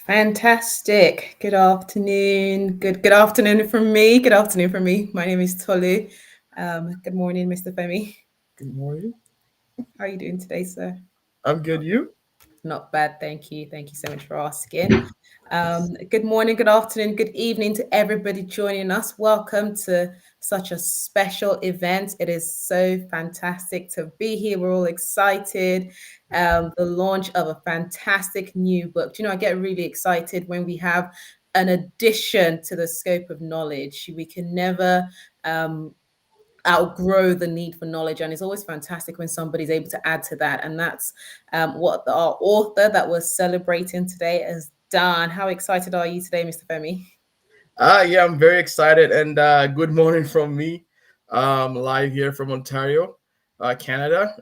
Fantastic. Good afternoon. Good afternoon from me. Good afternoon from me. My name is Tolu. Good morning, Mr. Femi. Good morning. How are you doing today, sir? I'm good. You? Not bad, thank you. Thank you so much for asking. Good morning, good afternoon, good evening to everybody joining us. Welcome to such a special event. It is so fantastic to be here. We're all excited. The launch of a fantastic new book. Do you know, I get really excited when we have an addition to the scope of knowledge. We can never outgrow the need for knowledge, and it's always fantastic when somebody's able to add to that, and that's what our author that we're celebrating today has done. How excited are you today, Mr. Femi? Yeah, I'm very excited. And good morning from me. Live here from Ontario, Canada.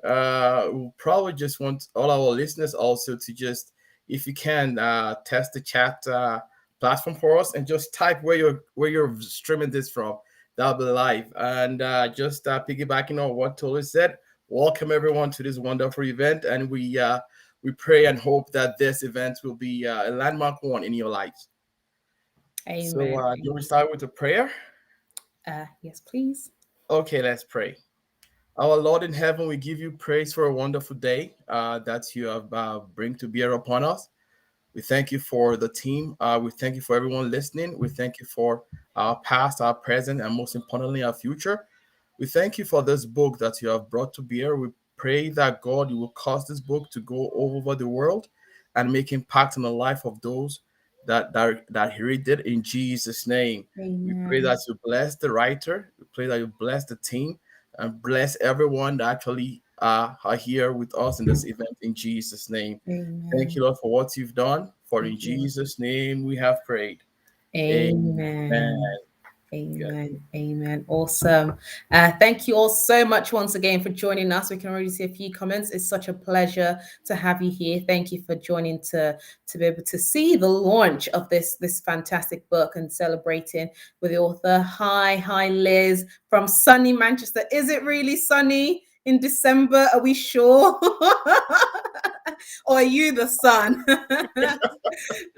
We'll probably just want all our listeners also to just, if you can, test the chat platform for us and just type where you're streaming this from. That'll be live. And just piggybacking on what Tolu said, welcome everyone to this wonderful event, and we pray and hope that this event will be a landmark one in your lives. So, Amen. do we start with a prayer? Yes, please. Okay, let's pray. Our Lord in heaven, we give you praise for a wonderful day that you have bring to bear upon us. We thank you for the team. We thank you for everyone listening. We thank you for our past, our present, and most importantly, our future. We thank you for this book that you have brought to bear. We pray that God, you will cause this book to go all over the world and make impact on the life of those that read it in Jesus' name. We pray Amen. that you bless the writer. We pray that you bless the team and bless everyone that actually are here with us in this event in Jesus' name. Thank Amen. you, Lord, for what you've done. For Thank in you. Jesus' name we have prayed. Amen. Amen. Good. Amen. Amen. Awesome. Thank you all so much once again for joining us. We can already see a few comments. It's such a pleasure to have you here. Thank you for joining to be able to see the launch of this fantastic book and celebrating with the author. Hi, Liz from sunny Manchester. Is it really sunny in December? Are we sure? Or are you the sun?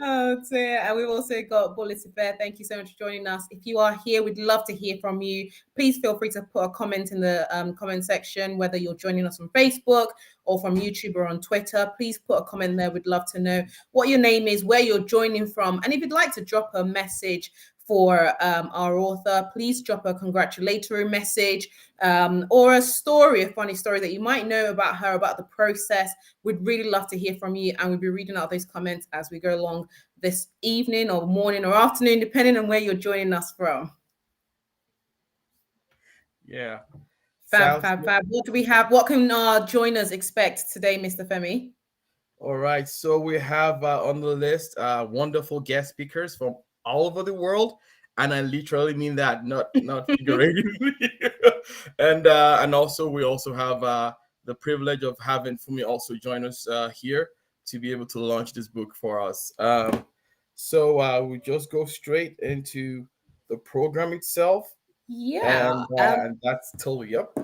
Oh dear. And we've also got Bulletin Bear. Thank you so much for joining us. If you are here, we'd love to hear from you. Please feel free to put a comment in the comment section, whether you're joining us from Facebook or from YouTube or on Twitter. Please put a comment there. We'd love to know what your name is, where you're joining from. And if you'd like to drop a message for our author, please drop a congratulatory message or a story, a funny story that you might know about her, about the process. We'd really love to hear from you, and we'll be reading out those comments as we go along this evening or morning or afternoon, depending on where you're joining us from. Yeah. Fab, Sounds fab, good. fab. What do we have? What can our joiners expect today, Mr. Femi? All right. So we have on the list wonderful guest speakers from all over the world. And I literally mean that, not figuratively. And also we also have the privilege of having Fumi also join us here to be able to launch this book for us. So we just go straight into the program itself, Yeah. and that's totally yep.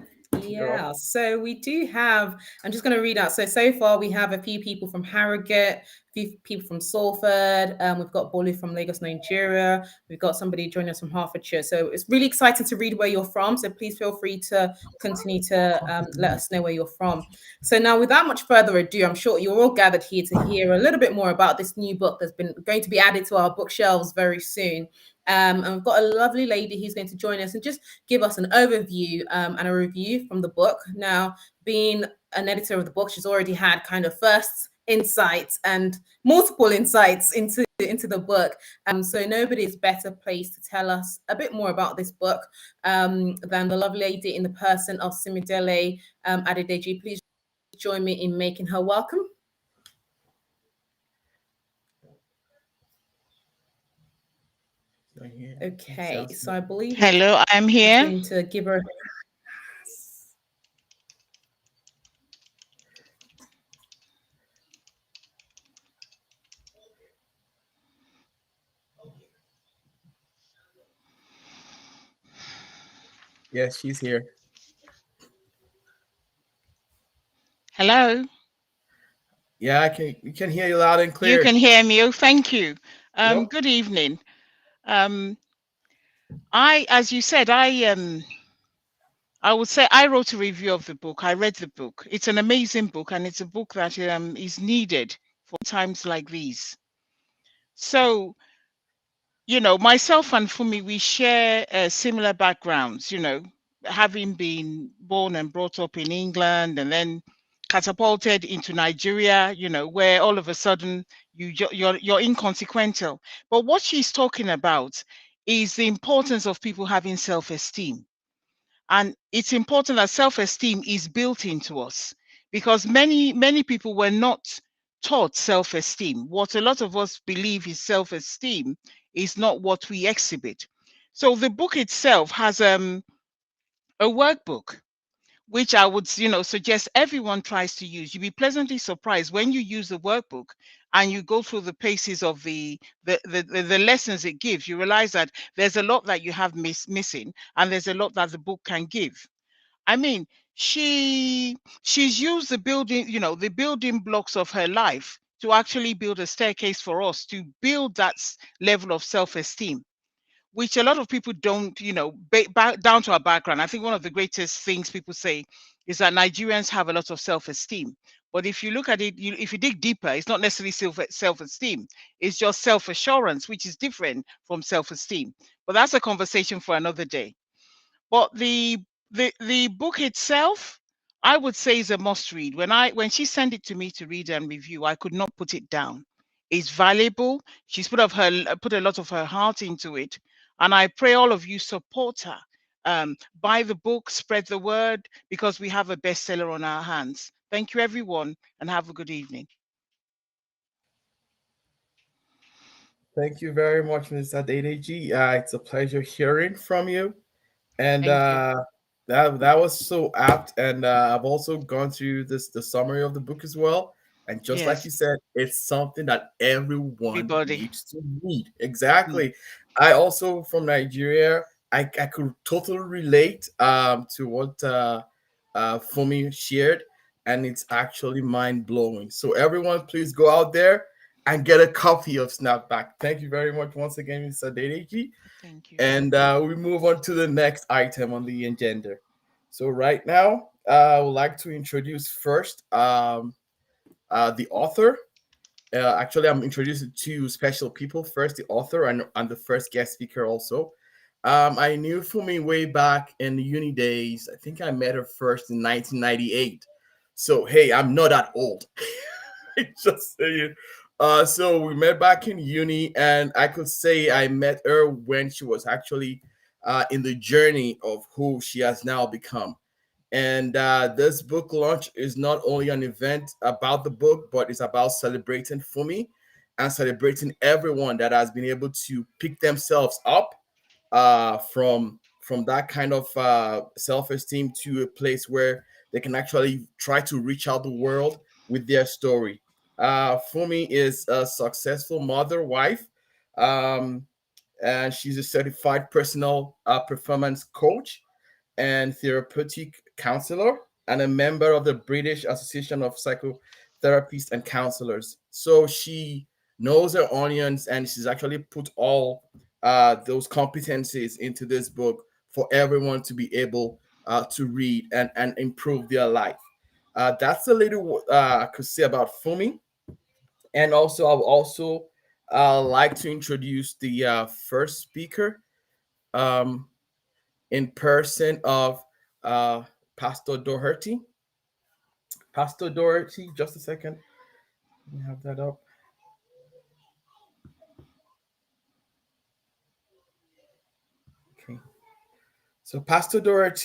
You're up. Yeah, so we do have, I'm just going to read out. So far we have a few people from Harrogate, a few people from Salford. We've got Bolu from Lagos, Nigeria. We've got somebody joining us from Hertfordshire. So it's really exciting to read where you're from. So please feel free to continue to let us know where you're from. So now, without much further ado, I'm sure you're all gathered here to hear a little bit more about this new book that's been going to be added to our bookshelves very soon. And we've got a lovely lady who's going to join us and just give us an overview and a review from the book. Now, being an editor of the book, she's already had kind of first insights and multiple insights into the book. So nobody is better placed to tell us a bit more about this book than the lovely lady in the person of Simidele Adedeji. Please join me in making her welcome. So, yeah, that Okay, sounds so good. I believe we're Hello, I'm just here. going to give her. Yes, she's here. Hello. Yeah, I can. You can hear you loud and You clear. can hear me. Oh, thank you. Yep. Good evening. Um, as you said, I would say I wrote a review of the book. I read the book. It's an amazing book, and it's a book that is needed for times like these. So, myself and Fumi, we share similar backgrounds. Having been born and brought up in England, and then catapulted into Nigeria. Where all of a sudden you're inconsequential. But what she's talking about is the importance of people having self-esteem, and it's important that self-esteem is built into us, because many people were not taught self-esteem. What a lot of us believe is self-esteem is not what we exhibit. So the book itself has a workbook, which I would, suggest everyone tries to use. You'll be pleasantly surprised when you use the workbook and you go through the paces of the lessons it gives. You realize that there's a lot that you have missing, and there's a lot that the book can give. I mean, she's used the building blocks of her life to actually build a staircase for us to build that level of self-esteem, which a lot of people don't, down to our background. I think one of the greatest things people say is that Nigerians have a lot of self-esteem. But if you look at it, if you dig deeper, it's not necessarily self-esteem. It's just self-assurance, which is different from self-esteem. But that's a conversation for another day. But the book itself, I would say, is a must read. When she sent it to me to read and review, I could not put it down. It's valuable. She's put a lot of her heart into it, and I pray all of you support her. Buy the book, spread the word, because we have a bestseller on our hands. Thank you, everyone, and have a good evening. Thank you very much, Mr. Adedeji. It's a pleasure hearing from you. And Thank you. that was so apt. And I've also gone through the summary of the book as well. And just like Yes, you said, it's something that everyone everybody. needs to read. Mm. Exactly. I also from Nigeria. I could totally relate to what Fumi shared, and it's actually mind blowing. So everyone, please go out there and get a copy of Snapback. Thank you very much once again, Mr. Dedeji. Thank you. And we move on to the next item on the agenda. So right now, I would like to introduce first the author. Actually, I'm introducing two special people. First, the author and the first guest speaker also. I knew Fumi way back in the uni days. I think I met her first in 1998. So, hey, I'm not that old. Just saying. So we met back in uni, and I could say I met her when she was actually in the journey of who she has now become. And this book launch is not only an event about the book, but it's about celebrating Fumi and celebrating everyone that has been able to pick themselves up from that kind of self-esteem to a place where they can actually try to reach out the world with their story. Fumi is a successful mother, wife, um, and she's a certified personal performance coach and therapeutic counselor, and a member of the British Association of Psychotherapists and Counselors. So she knows her onions, and she's actually put all those competencies into this book for everyone to be able to read and improve their life. That's a little I could say about Fumi. And also, I would also like to introduce the first speaker. Um, in person of uh, Pastor Doherty. Pastor Doherty, just a second. Let me have that up. Okay. So Pastor Biodun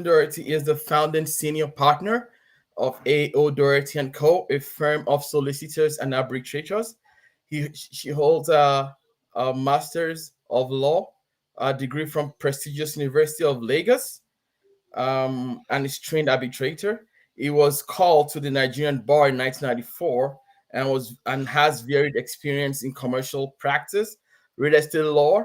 Doherty is the founding senior partner of A.O. Doherty and Co., a firm of solicitors and arbitrators. She holds a master's of law, a degree from prestigious University of Lagos, and is trained arbitrator. He was called to the Nigerian bar in 1994 and has varied experience in commercial practice, real estate law,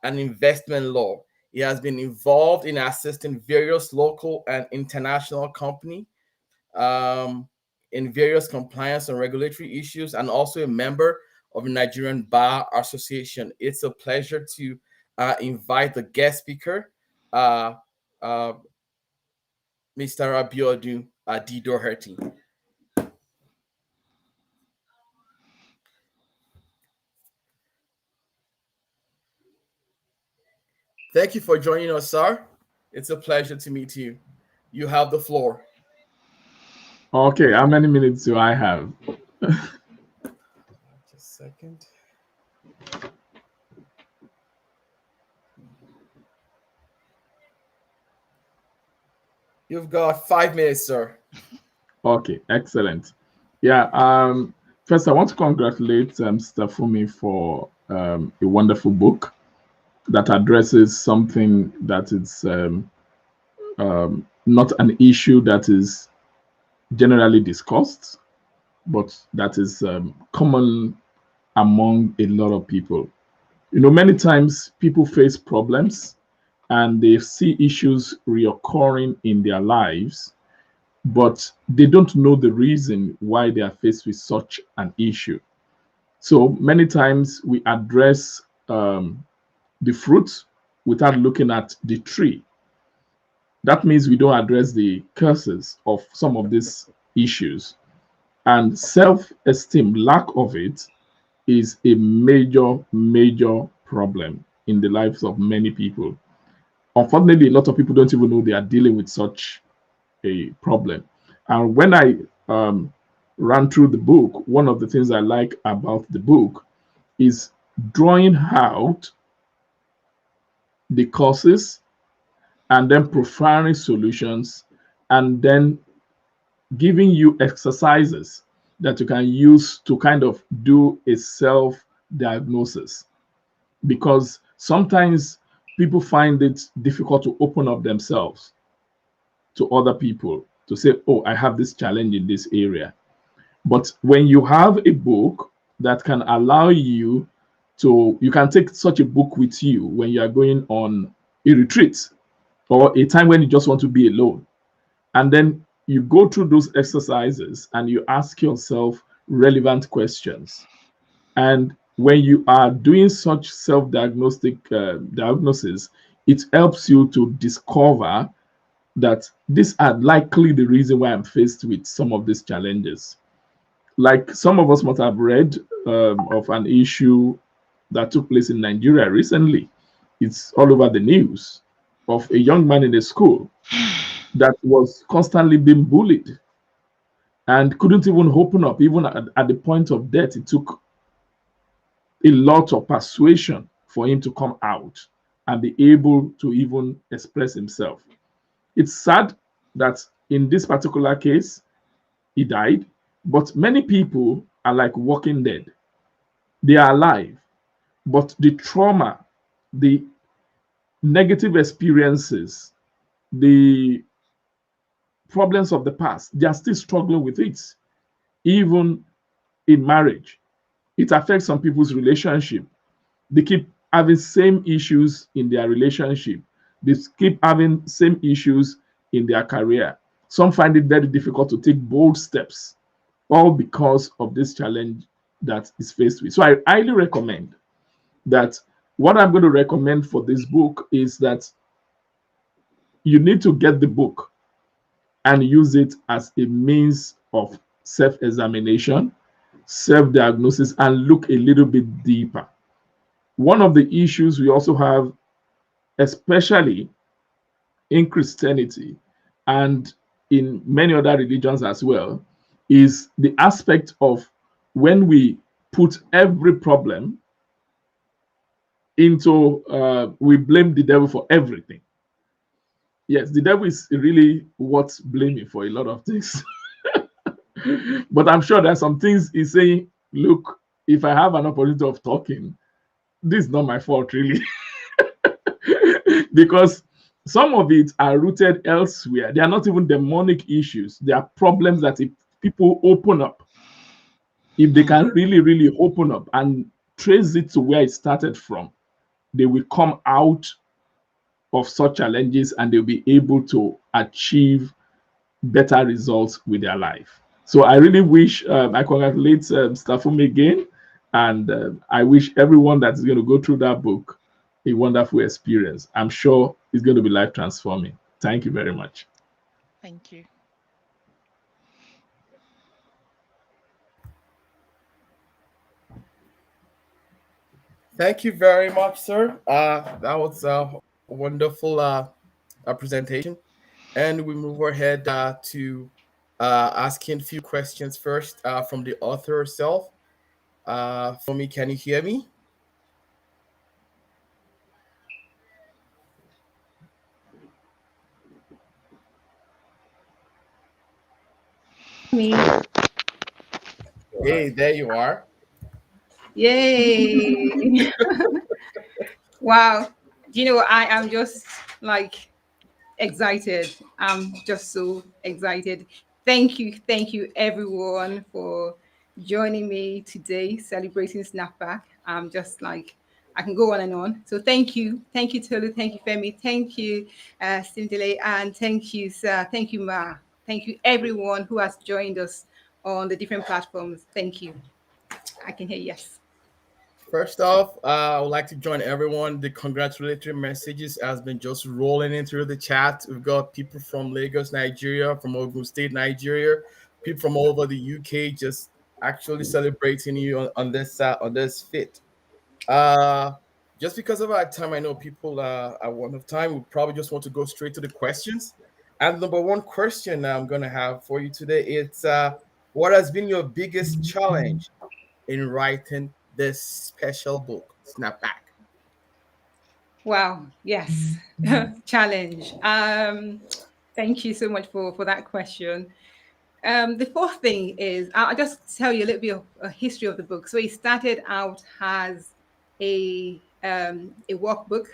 and investment law. He has been involved in assisting various local and international company um, in various compliance and regulatory issues, and also a member of the Nigerian Bar Association. It's a pleasure to invite the guest speaker, uh, uh, Mr. Abiodun Didoherty. Thank you for joining us, sir. It's a pleasure to meet you. You have the floor. Okay, how many minutes do I have? Just a second. You've got 5 minutes, sir. Okay, excellent. Yeah, first I want to congratulate Stafumi for a wonderful book that addresses something that is not an issue that is generally discussed, but that is common among a lot of people. You know, many times people face problems and they see issues reoccurring in their lives, but they don't know the reason why they are faced with such an issue. So many times we address the fruit without looking at the tree. That means we don't address the causes of some of these issues. And self esteem, lack of it, is a major, major problem in the lives of many people. Unfortunately, a lot of people don't even know they are dealing with such a problem. And when I ran through the book, one of the things I like about the book is drawing out the causes and then profiling solutions and then giving you exercises that you can use to kind of do a self diagnosis. Because sometimes people find it difficult to open up themselves to other people to say, oh, I have this challenge in this area. But when you have a book that can allow you to, you can take such a book with you when you are going on a retreat or a time when you just want to be alone. And then you go through those exercises and you ask yourself relevant questions. And when you are doing such self-diagnostic diagnosis, it helps you to discover that these are likely the reason why I'm faced with some of these challenges. Like some of us must have read of an issue that took place in Nigeria recently. It's all over the news of a young man in a school that was constantly being bullied and couldn't even open up. Even at the point of death, it took a lot of persuasion for him to come out and be able to even express himself. It's sad that in this particular case, he died, but many people are like walking dead. They are alive, but the trauma, the negative experiences, the problems of the past, they are still struggling with it. Even in marriage, it affects some people's relationship. They keep having same issues in their relationship. They keep having same issues in their career. Some find it very difficult to take bold steps, all because of this challenge that is faced with. So I highly recommend that what I'm going to recommend for this book is that you need to get the book and use it as a means of self-examination, self-diagnosis, and look a little bit deeper. One of the issues we also have, especially in Christianity and in many other religions as well, is the aspect of when we put every problem into, we blame the devil for everything. Yes, the devil is really what's blaming for a lot of things. But I'm sure there's some things he's saying, look, if I have an opportunity of talking, this is not my fault, really. Because some of it are rooted elsewhere. They are not even demonic issues. They are problems that if people open up, if they can really, really open up and trace it to where it started from, they will come out of such challenges and they'll be able to achieve better results with their life. So I really wish I congratulate Staffum again, and I wish everyone that is going to go through that book a wonderful experience. I'm sure it's going to be life transforming. Thank you very much. Thank you. Thank you very much, sir. That was a wonderful presentation. And we move ahead to asking a few questions first from the author herself. For me, can you hear me? Me. Hey, there you are. Yay! Wow. I am just like excited. I'm just so excited. Thank you everyone for joining me today, celebrating Snapback. I'm just like I can go on and on. So thank you Tolu, thank you Femi, thank you Cindile, and thank you sir, thank you Ma, thank you everyone who has joined us on the different platforms. Thank you. I can hear yes. First off, I would like to join everyone. The congratulatory messages has been just rolling in through the chat. We've got people from Lagos, Nigeria, from Ogun State, Nigeria, people from all over the UK, just actually celebrating you on this fit. Uh, just because of our time, I know people are one of time. We probably just want to go straight to the questions. And number one question I'm gonna have for you today is what has been your biggest challenge in writing this special book, Snapback? Wow, yes. Challenge. Thank you so much for that question. The fourth thing is I'll just tell you a little bit of a history of the book. So it started out as a workbook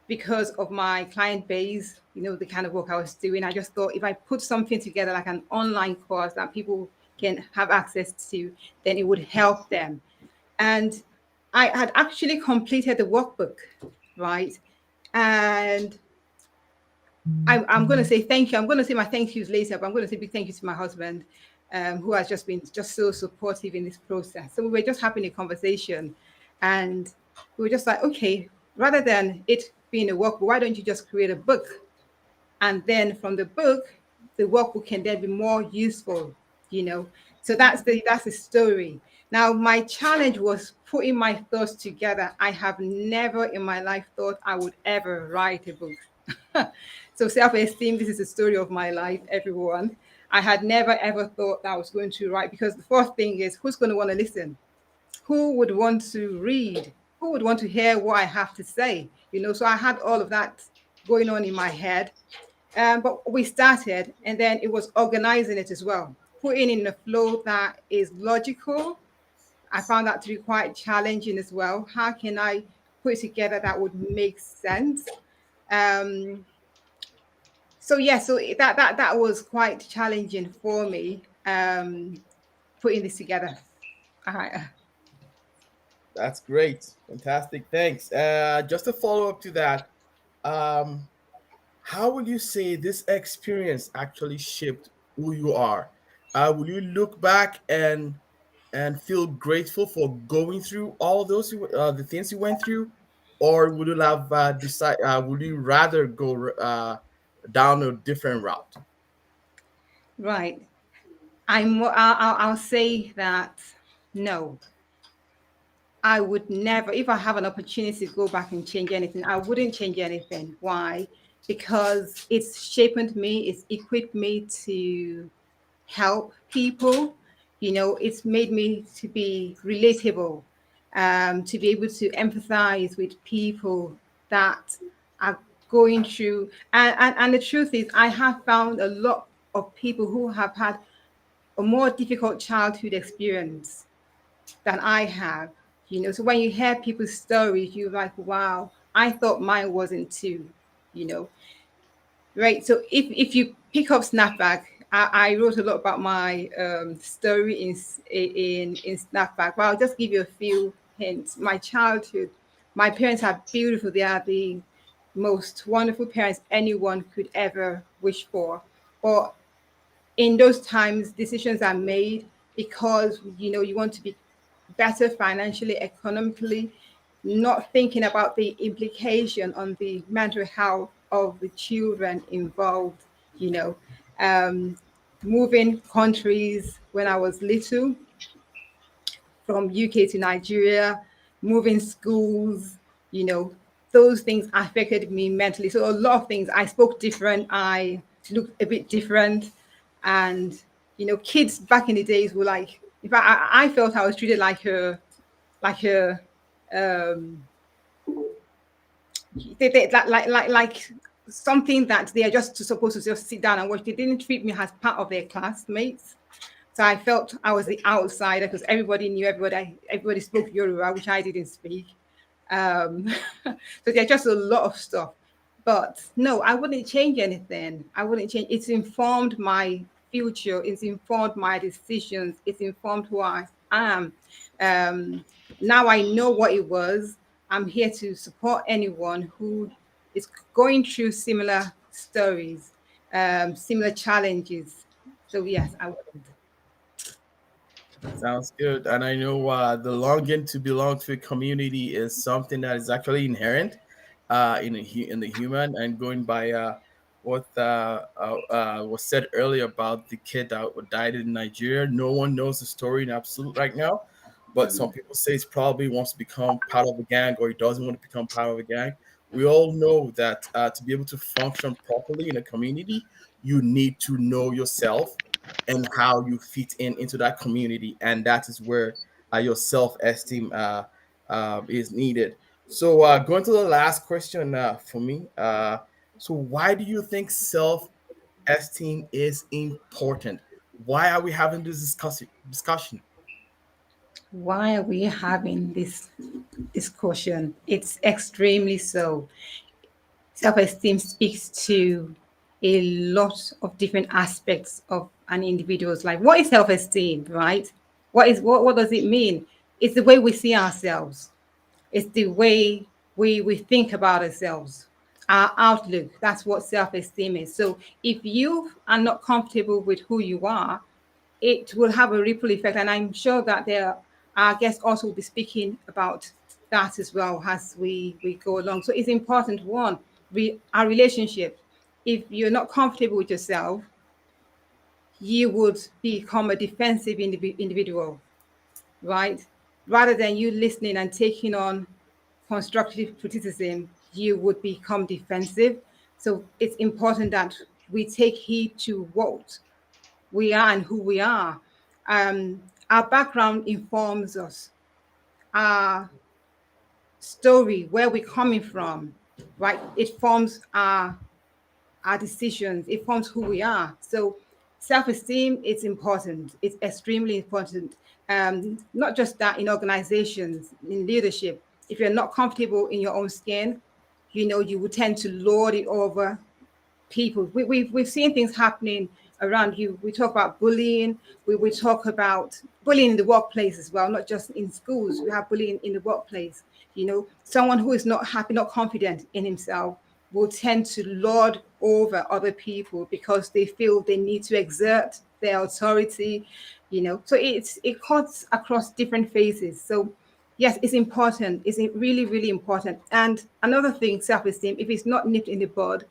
because of my client base, the kind of work I was doing. I just thought if I put something together like an online course that people can have access to, then it would help them. And I had actually completed the workbook, right? And I'm going to say thank you. I'm going to say my thank yous later, but I'm going to say big thank you to my husband, who has just been just so supportive in this process. So we were just having a conversation, and we were just like, okay, rather than it being a workbook, why don't you just create a book? And then from the book, the workbook can then be more useful, you know. So that's the story. Now, my challenge was putting my thoughts together. I have never in my life thought I would ever write a book. So self-esteem, this is the story of my life, everyone. I had never ever thought that I was going to write, because the first thing is, who's going to want to listen? Who would want to read? Who would want to hear what I have to say? So I had all of that going on in my head. But we started, and then it was organizing it as well, putting in a flow that is logical. I found that to be quite challenging as well. How can I put it together that would make sense? Um, so yeah, so that was quite challenging for me, putting this together. Uh, That's great. Fantastic. Thanks. Just a follow up to that. Um, how would you say this experience actually shaped who you are? Will you look back and feel grateful for going through all those the things you went through, or would you have decide? Would you rather go down a different route? right. I'll say that no, I would never, if I have an opportunity to go back and change anything, I wouldn't change anything. Why? Because it's shaped me, it's equipped me to help people. It's made me to be relatable, to be able to empathize with people that are going through. And the truth is, I have found a lot of people who have had a more difficult childhood experience than I have. So when you hear people's stories, you're like, wow, I thought mine wasn't too, you know. Right. So if you pick up Snapback, I wrote a lot about my story in Snapback, but I'll just give you a few hints. My childhood, my parents are beautiful. They are the most wonderful parents anyone could ever wish for. But in those times, decisions are made because you want to be better financially, economically, not thinking about the implication on the mental health of the children involved. You know, um, moving countries when I was little, from UK to Nigeria, moving schools, you know, those things affected me mentally. So a lot of things, I spoke different, I looked a bit different. And, kids back in the days were like, in fact, I felt I was treated like a, um, like something that they are just supposed to just sit down and watch. They didn't treat me as part of their classmates. So I felt I was the outsider because everybody knew everybody. Everybody spoke Yoruba, which I didn't speak. Um, so there's just a lot of stuff. But no, I wouldn't change anything. I wouldn't change. It's informed my future. It's informed my decisions. It's informed who I am. Um, Now I know what it was. I'm here to support anyone who is going through similar stories, similar challenges. So yes, I would. Sounds good. And I know the longing to belong to a community is something that is actually inherent in the human. And going by what was said earlier about the kid that died in Nigeria, no one knows the story in absolute right now. But some people say it's probably wants to become part of a gang or he doesn't want to become part of a gang. We all know that to be able to function properly in a community, you need to know yourself and how you fit in into that community, and that is where your self-esteem is needed. So going to the last question for me, so why do you think self-esteem is important? Why are we having this discussion? Why are we having this discussion? It's extremely so. Self-esteem speaks to a lot of different aspects of an individual's life. What is self-esteem, right? What does it mean? It's the way we see ourselves. It's the way we think about ourselves, our outlook. That's what self-esteem is. So if you are not comfortable with who you are, it will have a ripple effect. And I'm sure that our guests also will be speaking about that as well as we go along. So it's important, one, our relationship. If you're not comfortable with yourself, you would become a defensive individual, right? Rather than you listening and taking on constructive criticism, you would become defensive. So it's important that we take heed to what we are and who we are. Our background informs us. Our story, where we're coming from, right? It forms our decisions. It forms who we are. So self-esteem is important. It's extremely important. Not just that, in organizations, in leadership. If you're not comfortable in your own skin, you will tend to lord it over people. We've seen things happening around you. We talk about bullying. We talk about bullying in the workplace as well, not just in schools. We have bullying in the workplace. Someone who is not happy, not confident in himself will tend to lord over other people because they feel they need to exert their authority. So it cuts across different phases. So yes, it's important. It's really, really important. And another thing, self-esteem, if it's not nipped in the bud,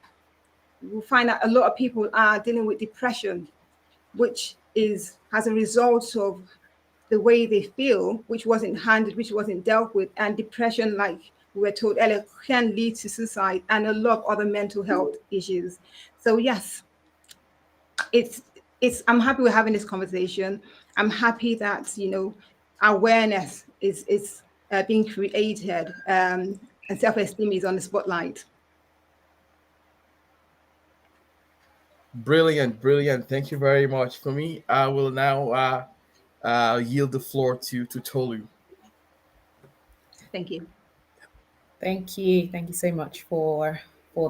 we'll find that a lot of people are dealing with depression, which is as a result of the way they feel, which wasn't handled, which wasn't dealt with. And depression, like we were told earlier, can lead to suicide and a lot of other mental health issues. So yes, it's I'm happy we're having this conversation. I'm happy that awareness is being created, and self-esteem is on the spotlight. Brilliant, brilliant. Thank you very much. For me, I will now yield the floor to Tolu. Thank you. Thank you. Thank you so much for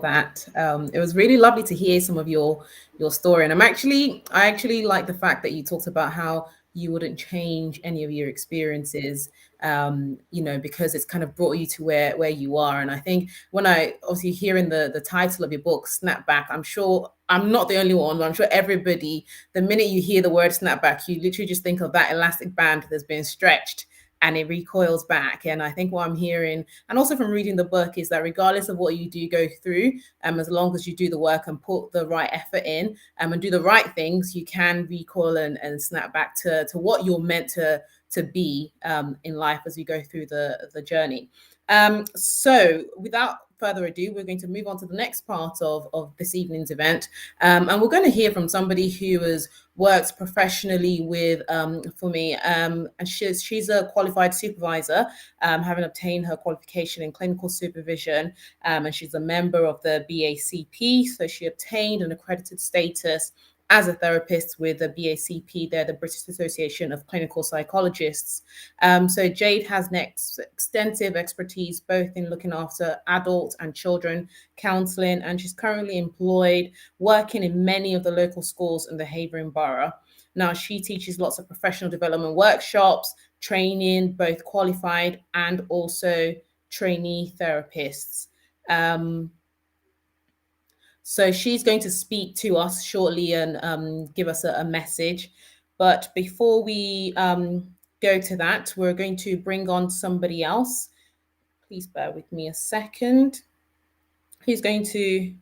that. It was really lovely to hear some of your story, and I actually like the fact that you talked about how you wouldn't change any of your experiences, you know, because it's kind of brought you to where you are. And I think when I obviously hearing the title of your book, Snapback, I'm sure I'm not the only one, but I'm sure everybody, the minute you hear the word snapback, you literally just think of that elastic band that's been stretched and it recoils back. And I think what I'm hearing, and also from reading the book, is that regardless of what you do go through, as long as you do the work and put the right effort in, and do the right things, you can recoil and snap back to what you're meant to be in life as you go through the journey. So without further ado, we're going to move on to the next part of this evening's event. And we're going to hear from somebody who has worked professionally with, for me, and she's a qualified supervisor, having obtained her qualification in clinical supervision, and she's a member of the BACP, so she obtained an accredited status as a therapist with the BACP, they're the British Association of Clinical Psychologists. So Jade has extensive expertise both in looking after adult and children counselling, and she's currently employed working in many of the local schools in the Havering Borough. Now, she teaches lots of professional development workshops, training both qualified and also trainee therapists. So she's going to speak to us shortly and give us a message. But before we go to that, we're going to bring on somebody else. Please bear with me a second. Who's going to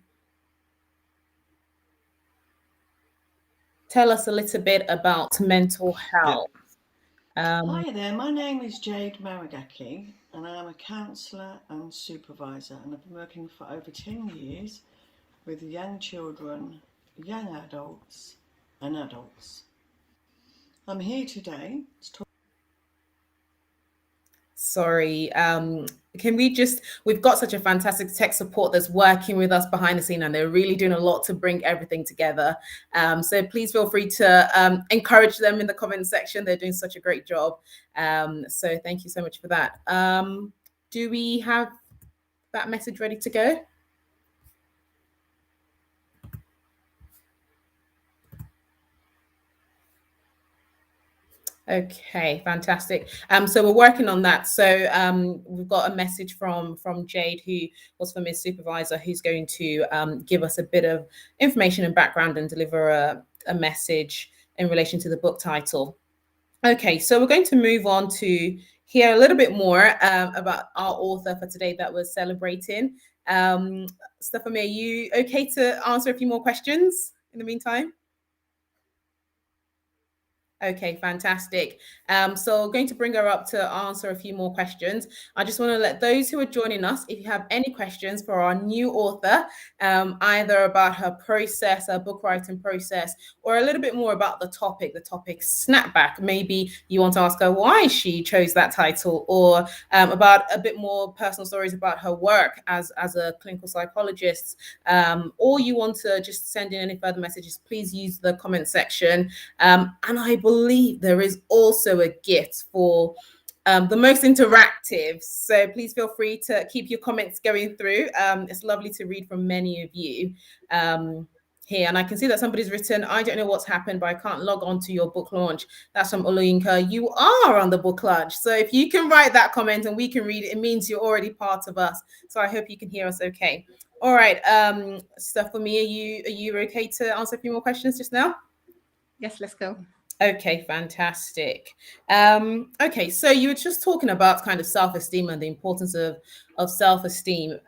tell us a little bit about mental health? Hi there, my name is Jade Maragaki and I'm a counsellor and supervisor, and I've been working for over 10 years with young children, young adults and adults. I'm here today to talk. Sorry, can we just, we've got such a fantastic tech support that's working with us behind the scene, and they're really doing a lot to bring everything together. So please feel free to encourage them in the comment section. They're doing such a great job. So thank you so much for that. Do we have that message ready to go? Okay, fantastic. So we're working on that. So we've got a message from Jade, who was from his supervisor, who's going to give us a bit of information and background and deliver a message in relation to the book title. Okay, so we're going to move on to hear a little bit more about our author for today that we're celebrating. Stephanie, are you okay to answer a few more questions in the meantime? Okay, fantastic. So going to bring her up to answer a few more questions. I just want to let those who are joining us, if you have any questions for our new author, either about her process, her book writing process, or a little bit more about the topic Snapback. Maybe you want to ask her why she chose that title, or about a bit more personal stories about her work as a clinical psychologist, or you want to just send in any further messages, please use the comment section. And I believe there is also a gift for the most interactive. So please feel free to keep your comments going through. It's lovely to read from many of you here. And I can see that somebody's written, I don't know what's happened, but I can't log on to your book launch. That's from Oluyinka. You are on the book launch. So if you can write that comment and we can read it, it means you're already part of us. So I hope you can hear us okay. All right, Stephanie, are you okay to answer a few more questions just now? Yes, let's go. Okay, fantastic. Okay, so you were just talking about kind of self-esteem and the importance of self-esteem.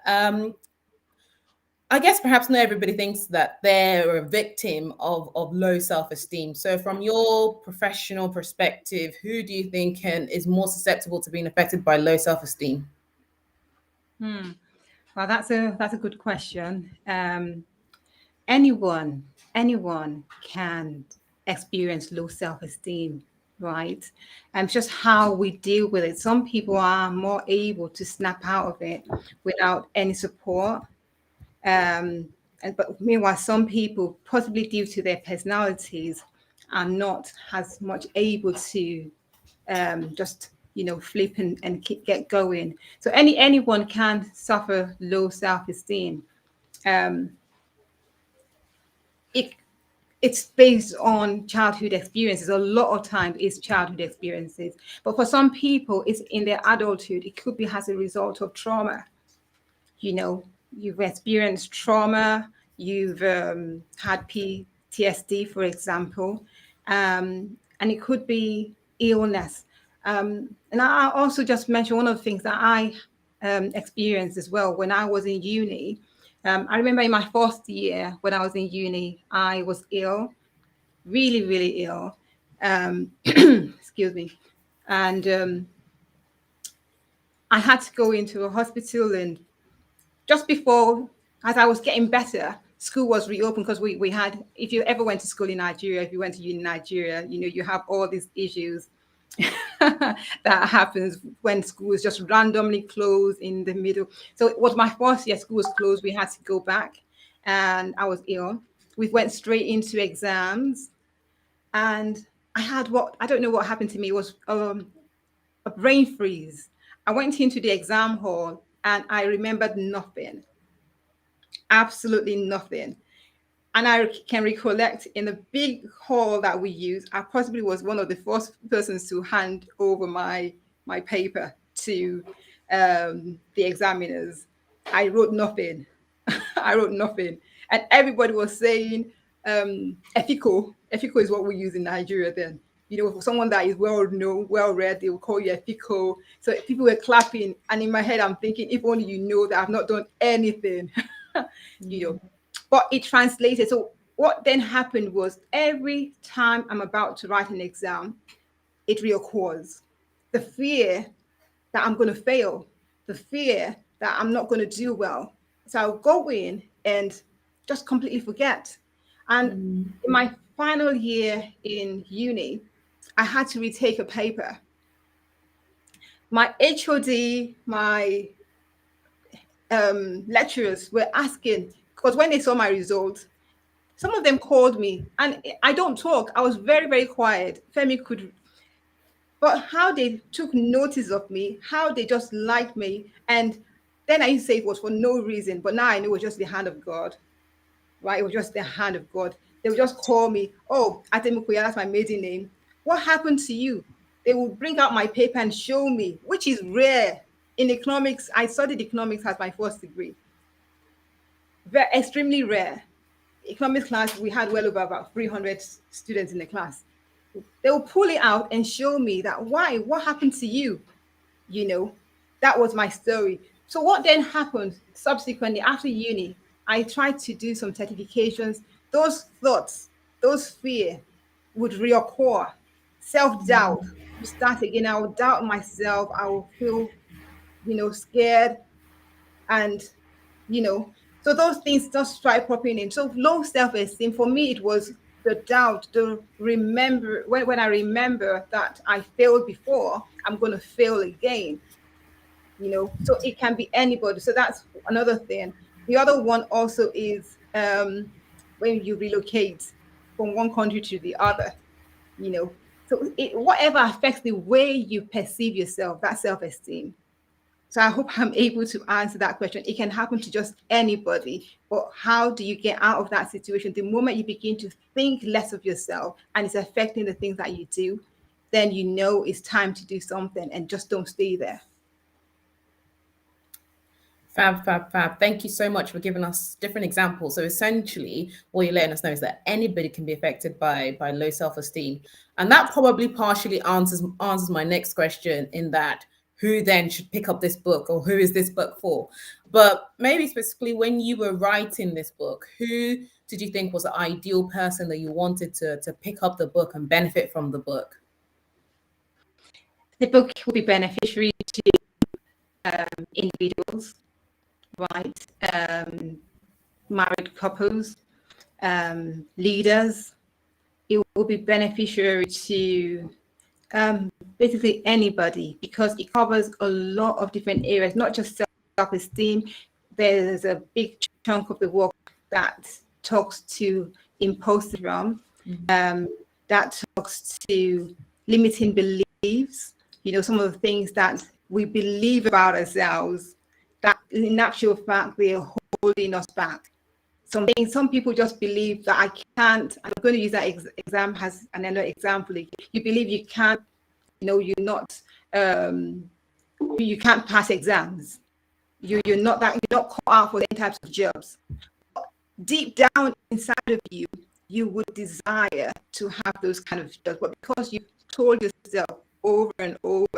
I guess perhaps not everybody thinks that they're a victim of low self-esteem. So from your professional perspective, who do you think is more susceptible to being affected by low self-esteem? Well, that's a good question. Anyone can experience low self-esteem, right? And just how we deal with it. Some people are more able to snap out of it without any support. But meanwhile, some people, possibly due to their personalities, are not as much able to just flip and get going. So anyone can suffer low self-esteem. it's based on childhood experiences. A lot of times it's childhood experiences. But for some people, it's in their adulthood. It could be as a result of trauma. You know, you've experienced trauma, you've had PTSD, for example, and it could be illness. And I also just mentioned one of the things that I experienced as well when I was in uni. I remember in my first year when I was in uni, I was ill, really, really ill. Excuse me. And I had to go into a hospital, and just before, as I was getting better, school was reopened because we had, if you ever went to school in Nigeria, if you went to uni in Nigeria, you know, you have all these issues that happens when school is just randomly closed in the middle. So it was my first year, school was closed. We had to go back and I was ill. We went straight into exams and I had I don't know what happened to me. It was a brain freeze. I went into the exam hall and I remembered nothing, absolutely nothing. And I can recollect in the big hall that we used, I possibly was one of the first persons to hand over my paper to the examiners. I wrote nothing. I wrote nothing. And everybody was saying, Efiko. Efiko is what we use in Nigeria then. You know, for someone that is well known, well read, they will call you Efiko. So people were clapping. And in my head, I'm thinking, if only you know that I've not done anything, you know. But it translated. So what then happened was every time I'm about to write an exam, it reoccurs. The fear that I'm going to fail, the fear that I'm not going to do well. So I'll go in and just completely forget. And in my final year in uni, I had to retake a paper. My HOD, my lecturers were asking, because when they saw my results, some of them called me, and I don't talk. I was very, very quiet. Femi could, but how they took notice of me, how they just liked me. And then I used to say it was for no reason, but now I know it was just the hand of God, right? It was just the hand of God. They would just call me, oh, Atemukuya, that's my maiden name. What happened to you? They would bring out my paper and show me, which is rare. In economics, I studied economics as my first degree. Very extremely rare. Economics class, we had well over about 300 students in the class. They will pull it out and show me that what happened to you? You know, that was my story. So what then happened subsequently after uni, I tried to do some certifications. Those thoughts, those fear would reoccur. Self-doubt would start again. I would doubt myself. I would feel, you know, scared. And, you know, so those things just start popping in. So low self-esteem, for me, it was the doubt, the remember, when I remember that I failed before, I'm going to fail again. You know, so it can be anybody. So that's another thing. The other one also is when you relocate from one country to the other, you know, so whatever affects the way you perceive yourself, that self-esteem. So I hope I'm able to answer that question. It can happen to just anybody, but how do you get out of that situation? The moment you begin to think less of yourself and it's affecting the things that you do, then you know it's time to do something, and just don't stay there. Fab. Thank you so much for giving us different examples. So essentially, what you're letting us know is that anybody can be affected by low self-esteem. And that probably partially answers my next question, in that who then should pick up this book, or who is this book for? But maybe specifically, when you were writing this book, who did you think was the ideal person that you wanted to pick up the book and benefit from the book? The book will be beneficiary to individuals, right? Married couples, leaders. It will be beneficiary to basically anybody, because it covers a lot of different areas, not just self-esteem. There's a big chunk of the work that talks to imposter syndrome, that talks to limiting beliefs, you know, some of the things that we believe about ourselves that in actual fact they are holding us back. Some people just believe that I can't. I'm going to use that exam as another example. You believe you can't, you're not, you can't pass exams. You're not caught out for any types of jobs. Deep down inside of you, you would desire to have those kind of jobs, but because you told yourself over and over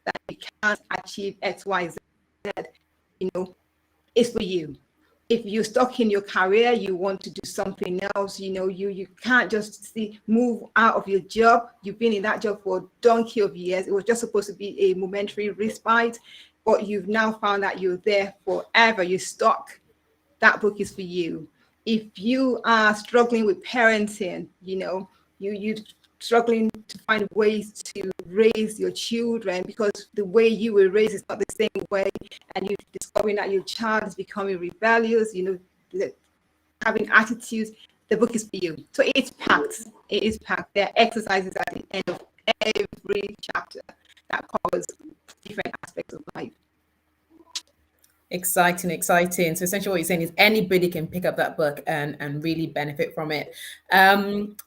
that you can't achieve X, Y, Z, it's for you. If you're stuck in your career, you want to do something else, you can't just move out of your job. You've been in that job for a donkey of years. It was just supposed to be a momentary respite, but you've now found that you're there forever. You're stuck. That book is for you. If you are struggling with parenting, you're struggling to find ways to raise your children because the way you were raised is not the same way, and you're discovering that your child is becoming rebellious, having attitudes, the book is for you. So it's packed. It is packed. There are exercises at the end of every chapter that covers different aspects of life. Exciting. So essentially what you're saying is anybody can pick up that book and really benefit from it.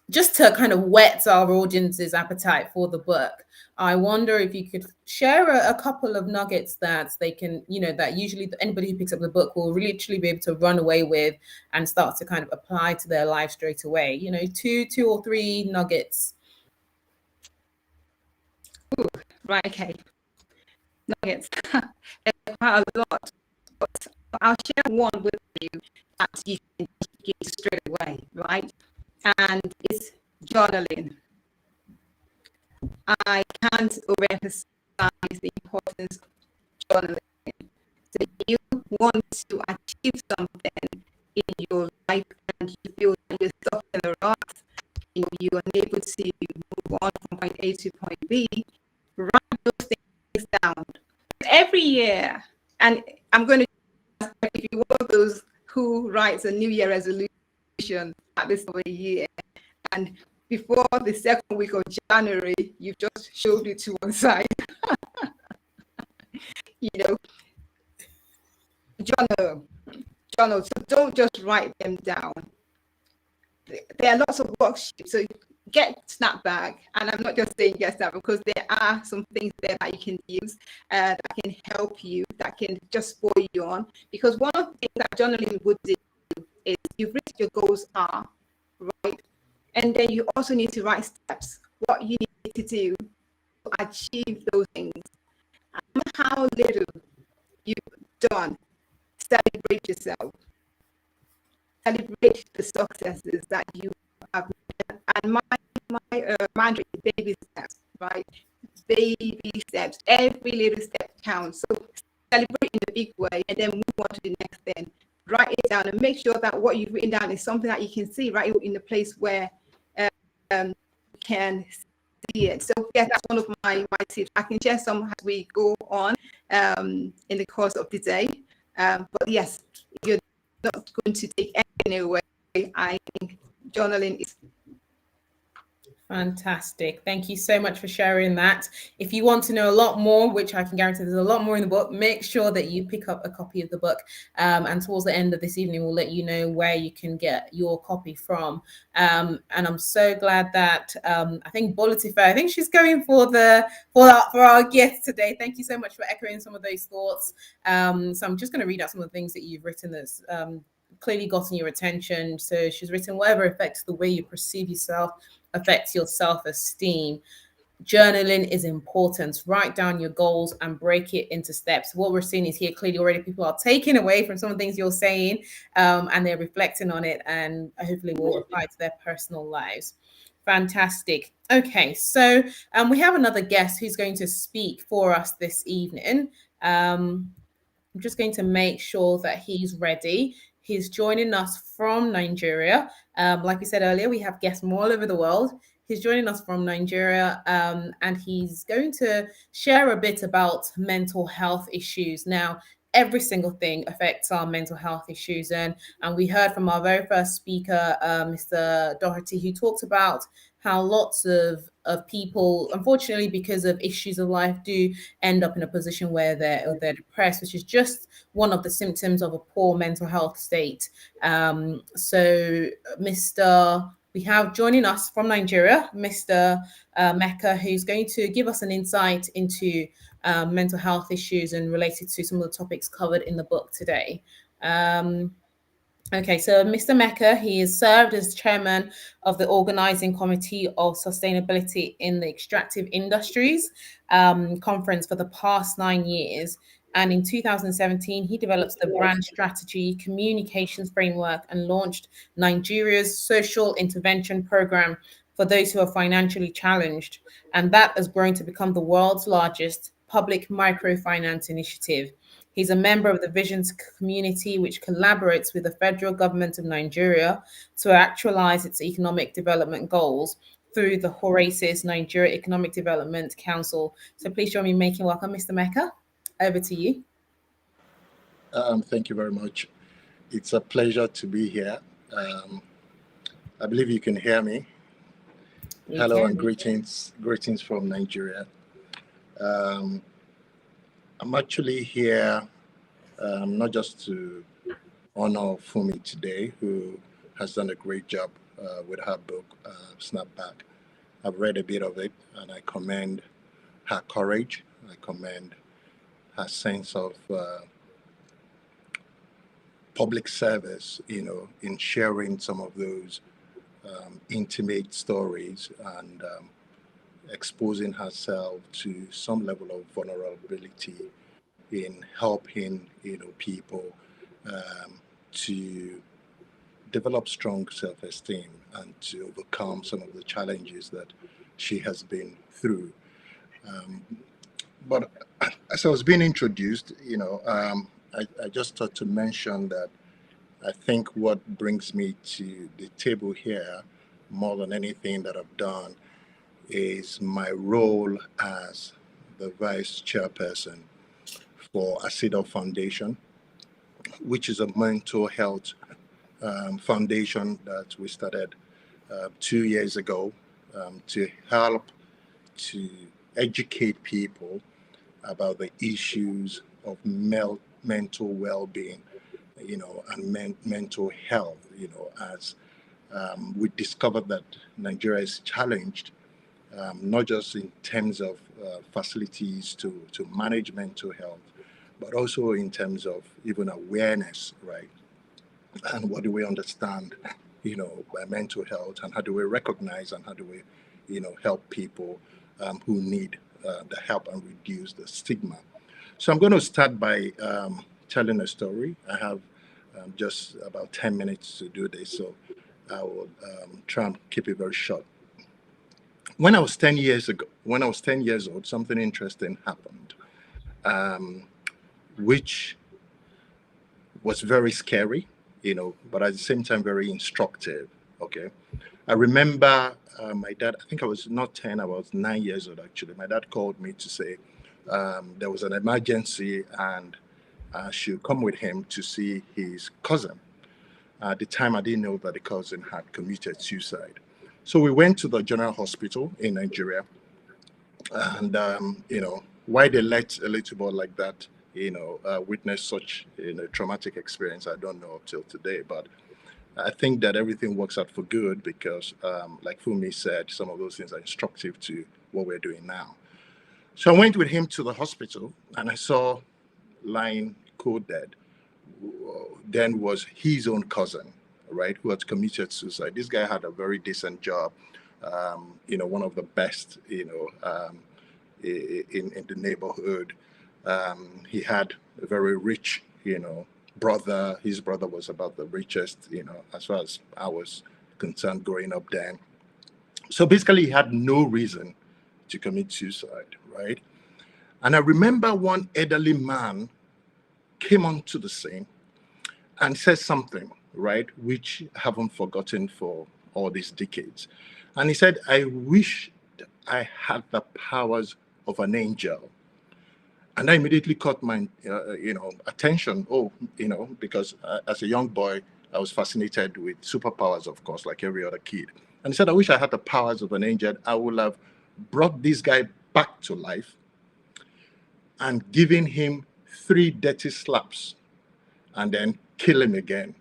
Just to kind of whet our audience's appetite for the book, I wonder if you could share a couple of nuggets that they can, that usually anybody who picks up the book will literally be able to run away with and start to kind of apply to their life straight away. Two or three nuggets. Ooh, right, okay. Nuggets. There's quite a lot. But I'll share one with you that you can get straight away, right? And it's journaling. I can't overemphasize the importance of journaling. So if you want to achieve something in your life and you feel that you're stuck in a rut, you are unable to move on from point A to point B, write those things down. Every year, and I'm going to ask if you're one of those who writes a New Year resolution at this time of the year, and before the second week of January, you've just shoved it to one side. Journal. So don't just write them down. There are lots of worksheets. So get SNAPBACK, and I'm not just saying get SNAPBACK because there are some things there that you can use that can help you, that can just spur you on. Because one of the things that journaling would do is you've written your goals are, right? And then you also need to write steps, what you need to do to achieve those things. And how little you've done, celebrate yourself. Celebrate the successes that you have made. And my mantra is baby steps, right? Baby steps. Every little step counts. So celebrate in a big way and then move on to the next thing. Write it down and make sure that what you've written down is something that you can see, right, in the place where you can see it. So yeah, that's one of my tips. I can share some as we go on in the course of the day. But yes, you're not going to take anything away. I think journaling is fantastic. Thank you so much for sharing that. If you want to know a lot more, which I can guarantee there's a lot more in the book, make sure that you pick up a copy of the book. And towards the end of this evening, we'll let you know where you can get your copy from. And I'm so glad that I think Bolatifa, I think she's going for our guest today. Thank you so much for echoing some of those thoughts. So I'm just going to read out some of the things that you've written that's clearly gotten your attention. So she's written, whatever affects the way you perceive yourself affects your self-esteem. Journaling is important. Write down your goals and break it into steps. What we're seeing is here clearly already people are taking away from some of the things you're saying and they're reflecting on it and hopefully will apply to their personal lives. Fantastic. Okay, so we have another guest who's going to speak for us this evening. I'm just going to make sure that he's ready. He's joining us from Nigeria. Like we said earlier, we have guests from all over the world. He's joining us from Nigeria, and he's going to share a bit about mental health issues. Now, every single thing affects our mental health issues. And we heard from our very first speaker, Mr. Doherty, who talked about how lots of people, unfortunately, because of issues of life, do end up in a position where they're depressed, which is just one of the symptoms of a poor mental health state. So, Mr. We have joining us from Nigeria, Mr. Mecca, who's going to give us an insight into mental health issues and related to some of the topics covered in the book today. Okay, so Mr. Mecca, he has served as chairman of the organizing committee of sustainability in the extractive industries conference for the past 9 years. And in 2017, he developed the brand strategy communications framework and launched Nigeria's social intervention program for those who are financially challenged. And that has grown to become the world's largest public microfinance initiative. He's a member of the Visions community, which collaborates with the federal government of Nigeria to actualize its economic development goals through the Horaces Nigeria Economic Development Council. So please join me in making welcome Mr. Mecca. Over to you. Thank you very much. It's a pleasure to be here. I believe you can hear me. Hello and greetings from Nigeria. I'm actually here not just to honor Fumi today, who has done a great job with her book, SNAPBACK. I've read a bit of it, and I commend her courage. I commend her sense of public service, in sharing some of those intimate stories and exposing herself to some level of vulnerability in helping people to develop strong self-esteem and to overcome some of the challenges that she has been through. But as I was being introduced, I just thought to mention that I think what brings me to the table here more than anything that I've done is my role as the vice chairperson for ACIDA Foundation, which is a mental health foundation that we started 2 years ago to help to educate people about the issues of mental well-being, and mental health, as we discovered that Nigeria is challenged, not just in terms of facilities to manage mental health, but also in terms of even awareness, right? And what do we understand, by mental health, and how do we recognize and how do we, help people who need the help and reduce the stigma. So I'm going to start by telling a story. I have just about 10 minutes to do this, so I will try and keep it very short. When I was 10 years old, something interesting happened, which was very scary, but at the same time very instructive. Okay, I remember my dad. I think I was not 10; I was 9 years old actually. My dad called me to say there was an emergency and I should come with him to see his cousin. At the time, I didn't know that the cousin had committed suicide. So we went to the general hospital in Nigeria, and why they let a little boy like that, witness such traumatic experience, I don't know up till today. But I think that everything works out for good because, like Fumi said, some of those things are instructive to what we're doing now. So I went with him to the hospital, and I saw lying cold dead. Then was his own cousin, right, who had committed suicide. This guy had a very decent job, one of the best, in the neighborhood. He had a very rich, brother. His brother was about the richest, as far as I was concerned growing up then. So basically, he had no reason to commit suicide, right? And I remember one elderly man came onto the scene and said something, right, which I haven't forgotten for all these decades. And he said, I wish I had the powers of an angel. And that immediately caught my, attention. Because as a young boy, I was fascinated with superpowers, of course, like every other kid. And he said, I wish I had the powers of an angel. I would have brought this guy back to life and given him 3 dirty slaps and then kill him again,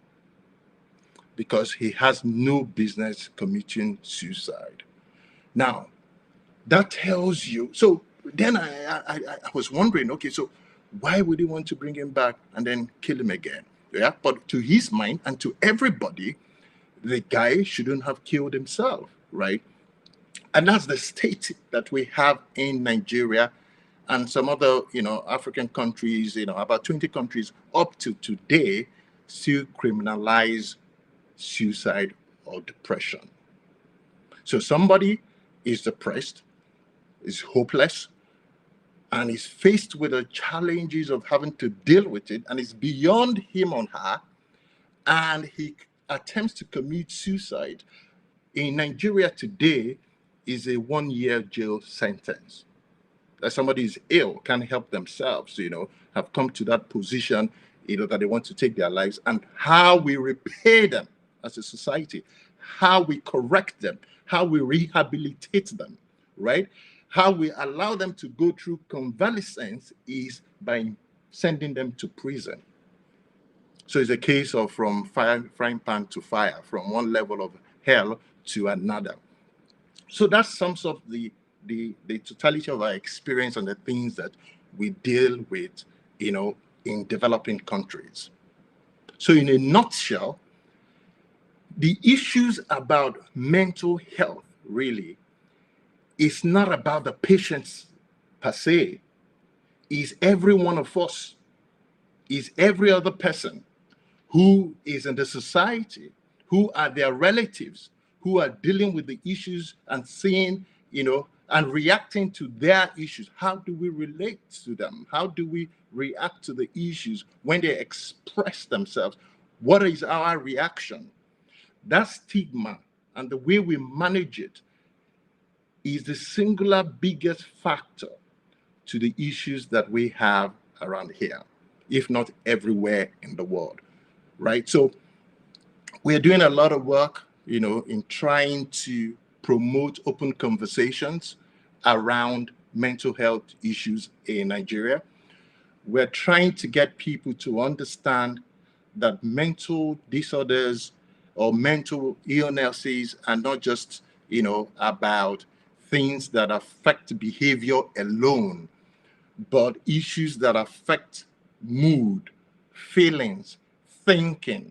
because he has no business committing suicide. Now, that tells you. So then I was wondering, okay, so why would he want to bring him back and then kill him again? Yeah, but to his mind and to everybody, the guy shouldn't have killed himself, right? And that's the state that we have in Nigeria and some other, African countries, about 20 countries up to today still criminalize suicide or depression. So somebody is depressed, is hopeless, and is faced with the challenges of having to deal with it, and it's beyond him or her, and he attempts to commit suicide. In Nigeria today is a 1-year jail sentence. That somebody is ill, can't help themselves, have come to that position, that they want to take their lives, and how we repay them as a society, how we correct them, how we rehabilitate them, right? How we allow them to go through convalescence is by sending them to prison. So it's a case of from frying pan to fire, from one level of hell to another. So that sums up the totality of our experience and the things that we deal with, in developing countries. So in a nutshell, the issues about mental health really is not about the patients per se. Is every one of us, is every other person who is in the society, who are their relatives, who are dealing with the issues and seeing, and reacting to their issues. How do we relate to them? How do we react to the issues when they express themselves? What is our reaction? That stigma and the way we manage it is the singular biggest factor to the issues that we have around here, if not everywhere in the world, right? So we're doing a lot of work, in trying to promote open conversations around mental health issues in Nigeria. We're trying to get people to understand that mental disorders or mental illnesses are not just, about things that affect behavior alone, but issues that affect mood, feelings, thinking,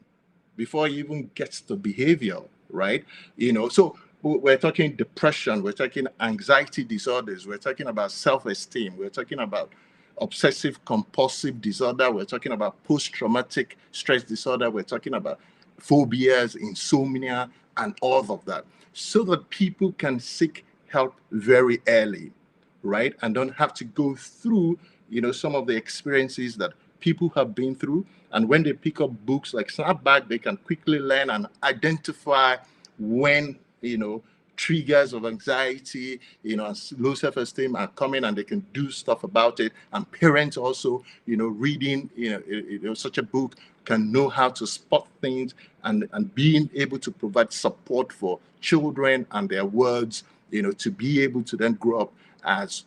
before it even gets to behavior, right? So we're talking depression, we're talking anxiety disorders, we're talking about self-esteem, we're talking about obsessive compulsive disorder, we're talking about post-traumatic stress disorder, we're talking about phobias, insomnia, and all of that, so that people can seek help very early, right? And don't have to go through, some of the experiences that people have been through. And when they pick up books like SNAPBACK, they can quickly learn and identify when, triggers of anxiety, and low self-esteem are coming, and they can do stuff about it. And parents also, reading, such a book can know how to spot things and being able to provide support for children and their words, to be able to then grow up as,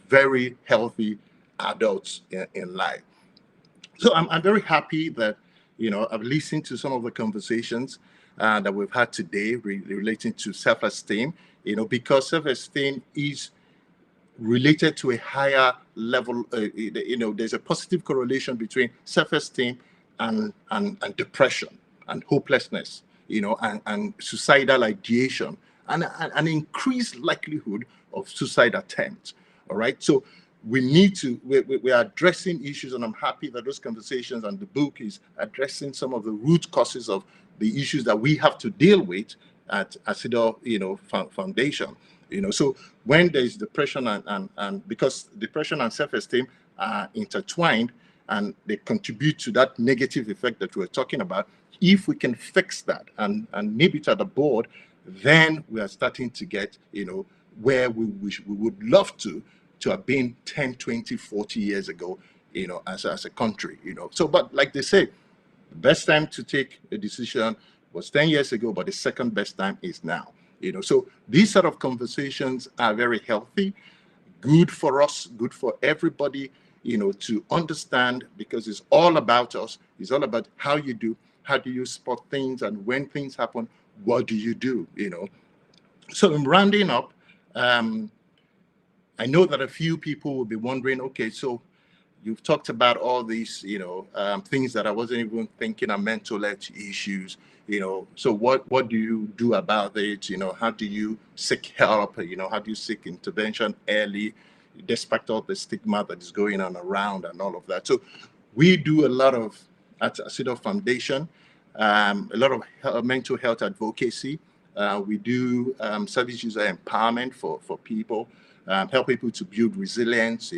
very healthy adults in life. So I'm very happy that, I've listened to some of the conversations that we've had today relating to self-esteem, because self-esteem is related to a higher level. There's a positive correlation between self-esteem and depression and hopelessness, and suicidal ideation, and an increased likelihood of suicide attempts. All right. So we need to, we are addressing issues, and I'm happy that those conversations and the book is addressing some of the root causes of the issues that we have to deal with at Asidor, Foundation. So when there's depression and because depression and self-esteem are intertwined and they contribute to that negative effect that we're talking about, if we can fix that and nip it at the board, then we are starting to get, where we would love to have been 10, 20, 40 years ago, as a country, So, but like they say, the best time to take a decision was 10 years ago, but the second best time is now, So these sort of conversations are very healthy, good for us, good for everybody, to understand, because it's all about us. It's all about how do you spot things, and when things happen, what do you do? So in rounding up, I know that a few people will be wondering, okay, so you've talked about all these, things that I wasn't even thinking are mental health issues. So what do you do about it? How do you seek help? How do you seek intervention early, despite all the stigma that is going on around and all of that? So we do a lot of, at Cedar Foundation, a lot of mental health advocacy. We do service user empowerment for people, help people to build resilience,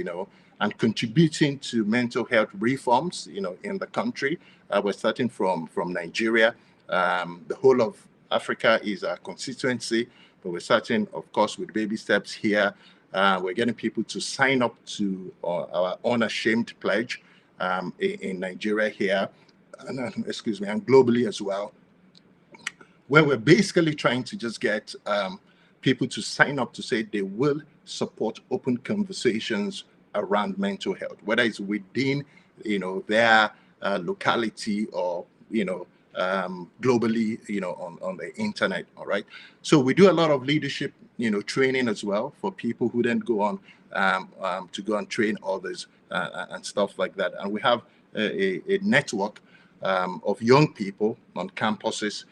and contributing to mental health reforms, in the country. We're starting from Nigeria. The whole of Africa is our constituency, but we're starting, of course, with baby steps here. We're getting people to sign up to our Unashamed pledge in Nigeria here, and and globally as well, where we're basically trying to just get people to sign up to say they will support open conversations around mental health, whether it's within, their locality, or, globally, on the internet. All right. So we do a lot of leadership, training as well, for people who then go on to go and train others and stuff like that. And we have a network of young people on campuses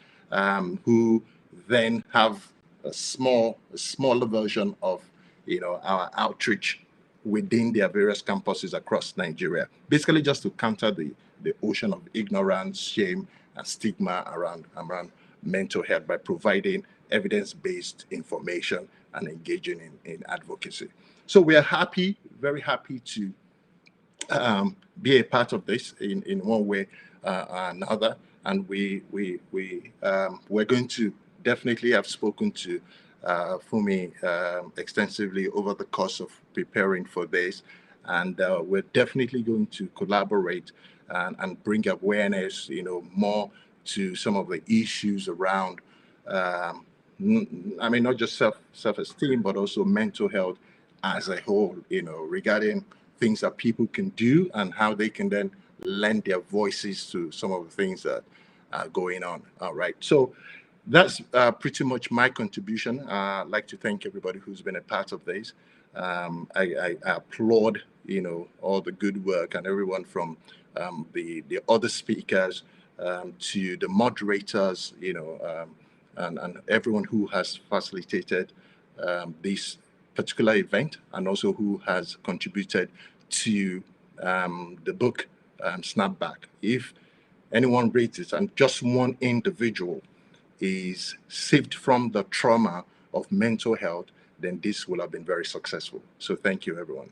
who then have a smaller version of, our outreach within their various campuses across Nigeria, basically just to counter the ocean of ignorance, shame, and stigma around mental health, by providing evidence-based information and engaging in advocacy. So we are happy, very happy to be a part of this in one way or another. And we're going to definitely have spoken to Fumi extensively over the course of preparing for this. And we're definitely going to collaborate and bring awareness, more to some of the issues around, not just self-esteem, but also mental health as a whole, regarding things that people can do and how they can then lend their voices to some of the things that are going on. All right. So that's pretty much my contribution. I'd like to thank everybody who's been a part of this. I applaud, all the good work, and everyone from the other speakers to the moderators, and everyone who has facilitated this particular event, and also who has contributed to the book Snapback. If anyone reads it and just one individual is saved from the trauma of mental health, then this will have been very successful. So thank you, everyone.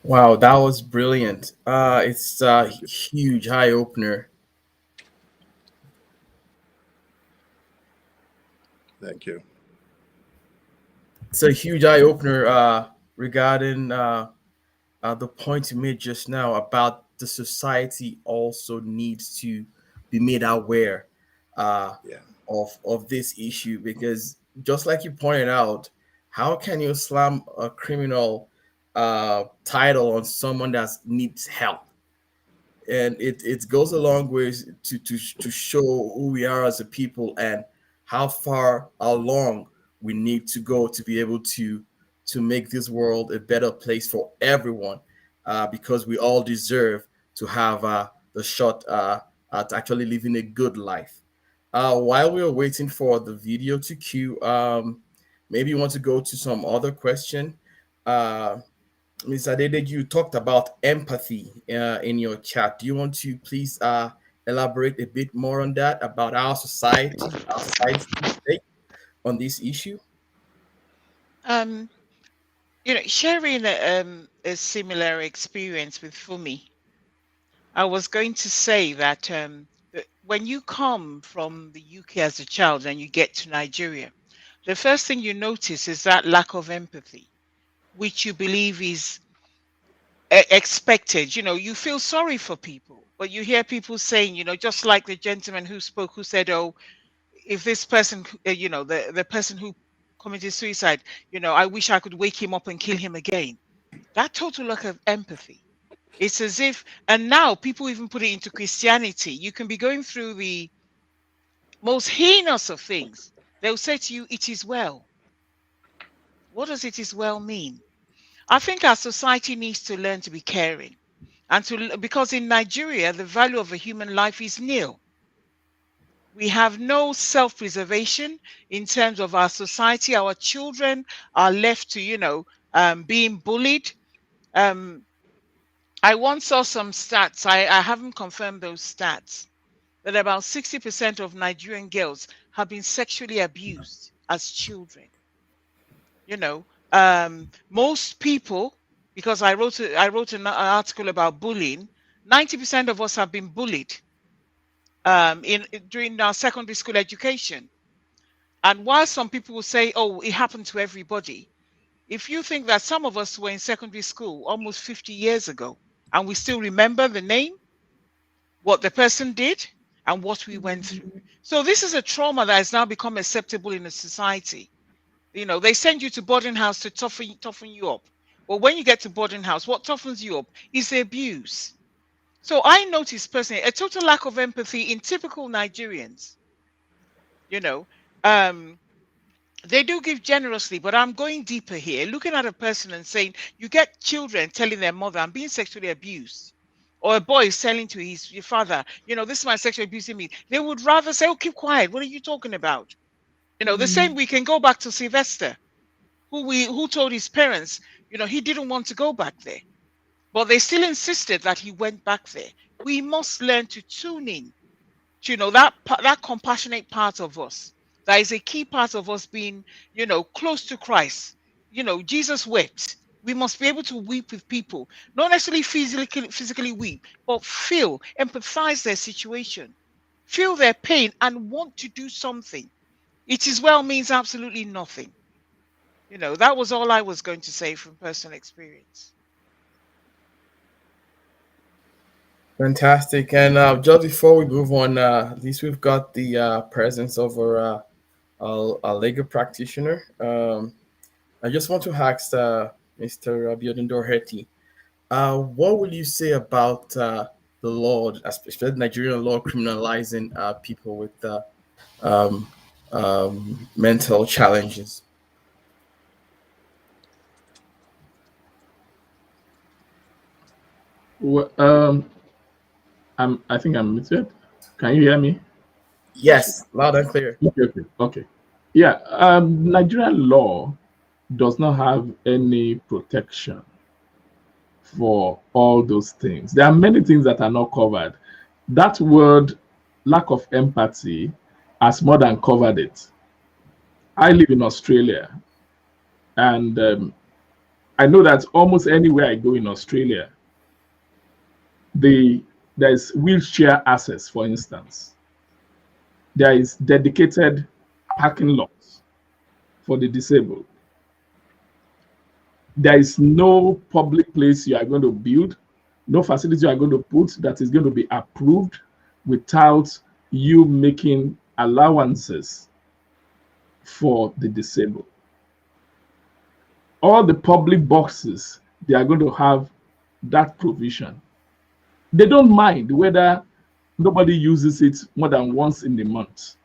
Wow, that was brilliant. It's a huge eye opener. Thank you. It's a huge eye opener regarding the point you made just now about the society also needs to be made aware Yeah. of this issue, because just like you pointed out, how can you slam a criminal title on someone that needs help? And it goes a long ways to show who we are as a people, and how far along we need to go to be able to make this world a better place for everyone, because we all deserve to have the shot at actually living a good life. While we are waiting for the video to queue, maybe you want to go to some other question. Ms. Adede, you talked about empathy in your chat. Do you want to please elaborate a bit more on that, about our society's take on this issue? Sharing a similar experience with Fumi, I was going to say that when you come from the UK as a child and you get to Nigeria, the first thing you notice is that lack of empathy, which you believe is expected. You feel sorry for people, but you hear people saying, just like the gentleman who spoke, who said, oh, if this person, the person who committed suicide, I wish I could wake him up and kill him again. That total lack of empathy. It's as if, and now people even put it into Christianity. You can be going through the most heinous of things. They'll say to you, it is well. What does it is well mean? I think our society needs to learn to be caring, and because in Nigeria, the value of a human life is nil. We have no self-preservation in terms of our society. Our children are left to, being bullied. I once saw some stats. I haven't confirmed those stats, that about 60% of Nigerian girls have been sexually abused as children. Most people, because I wrote an article about bullying, 90% of us have been bullied during our secondary school education. And while some people will say, oh, it happened to everybody, if you think that some of us were in secondary school almost 50 years ago, and we still remember the name, what the person did, and what we went through. So this is a trauma that has now become acceptable in a society. They send you to boarding house to toughen you up. But when you get to boarding house, what toughens you up is the abuse. So I noticed personally a total lack of empathy in typical Nigerians. They do give generously, but I'm going deeper here, looking at a person and saying, you get children telling their mother, I'm being sexually abused. Or a boy is telling to your father, this is my sexually abusing me. They would rather say, oh, keep quiet. What are you talking about? The same, we can go back to Sylvester, who told his parents, he didn't want to go back there. But they still insisted that he went back there. We must learn to tune in to, that compassionate part of us. That is a key part of us being, close to Christ. Jesus wept. We must be able to weep with people, not necessarily physically weep, but feel, empathize their situation, feel their pain, and want to do something. It is well means absolutely nothing. That was all I was going to say from personal experience. Fantastic. And just before we move on, at least we've got the presence of a legal practitioner. I just want to ask Mr. Abiodun Dorheti, what would you say about the law, especially Nigerian law, criminalizing people with mental challenges? Well, I think I'm muted. Can you hear me? Yes, loud and clear. Okay. Yeah, Nigerian law does not have any protection for all those things. There are many things that are not covered. That word, lack of empathy, has more than covered it. I live in Australia, and I know that almost anywhere I go in Australia, there's wheelchair access, for instance. There is dedicated parking lots for the disabled. There is no public place you are going to build, no facility you are going to put that is going to be approved without you making allowances for the disabled. All the public boxes, they are going to have that provision. They don't mind whether nobody uses it more than once in a month.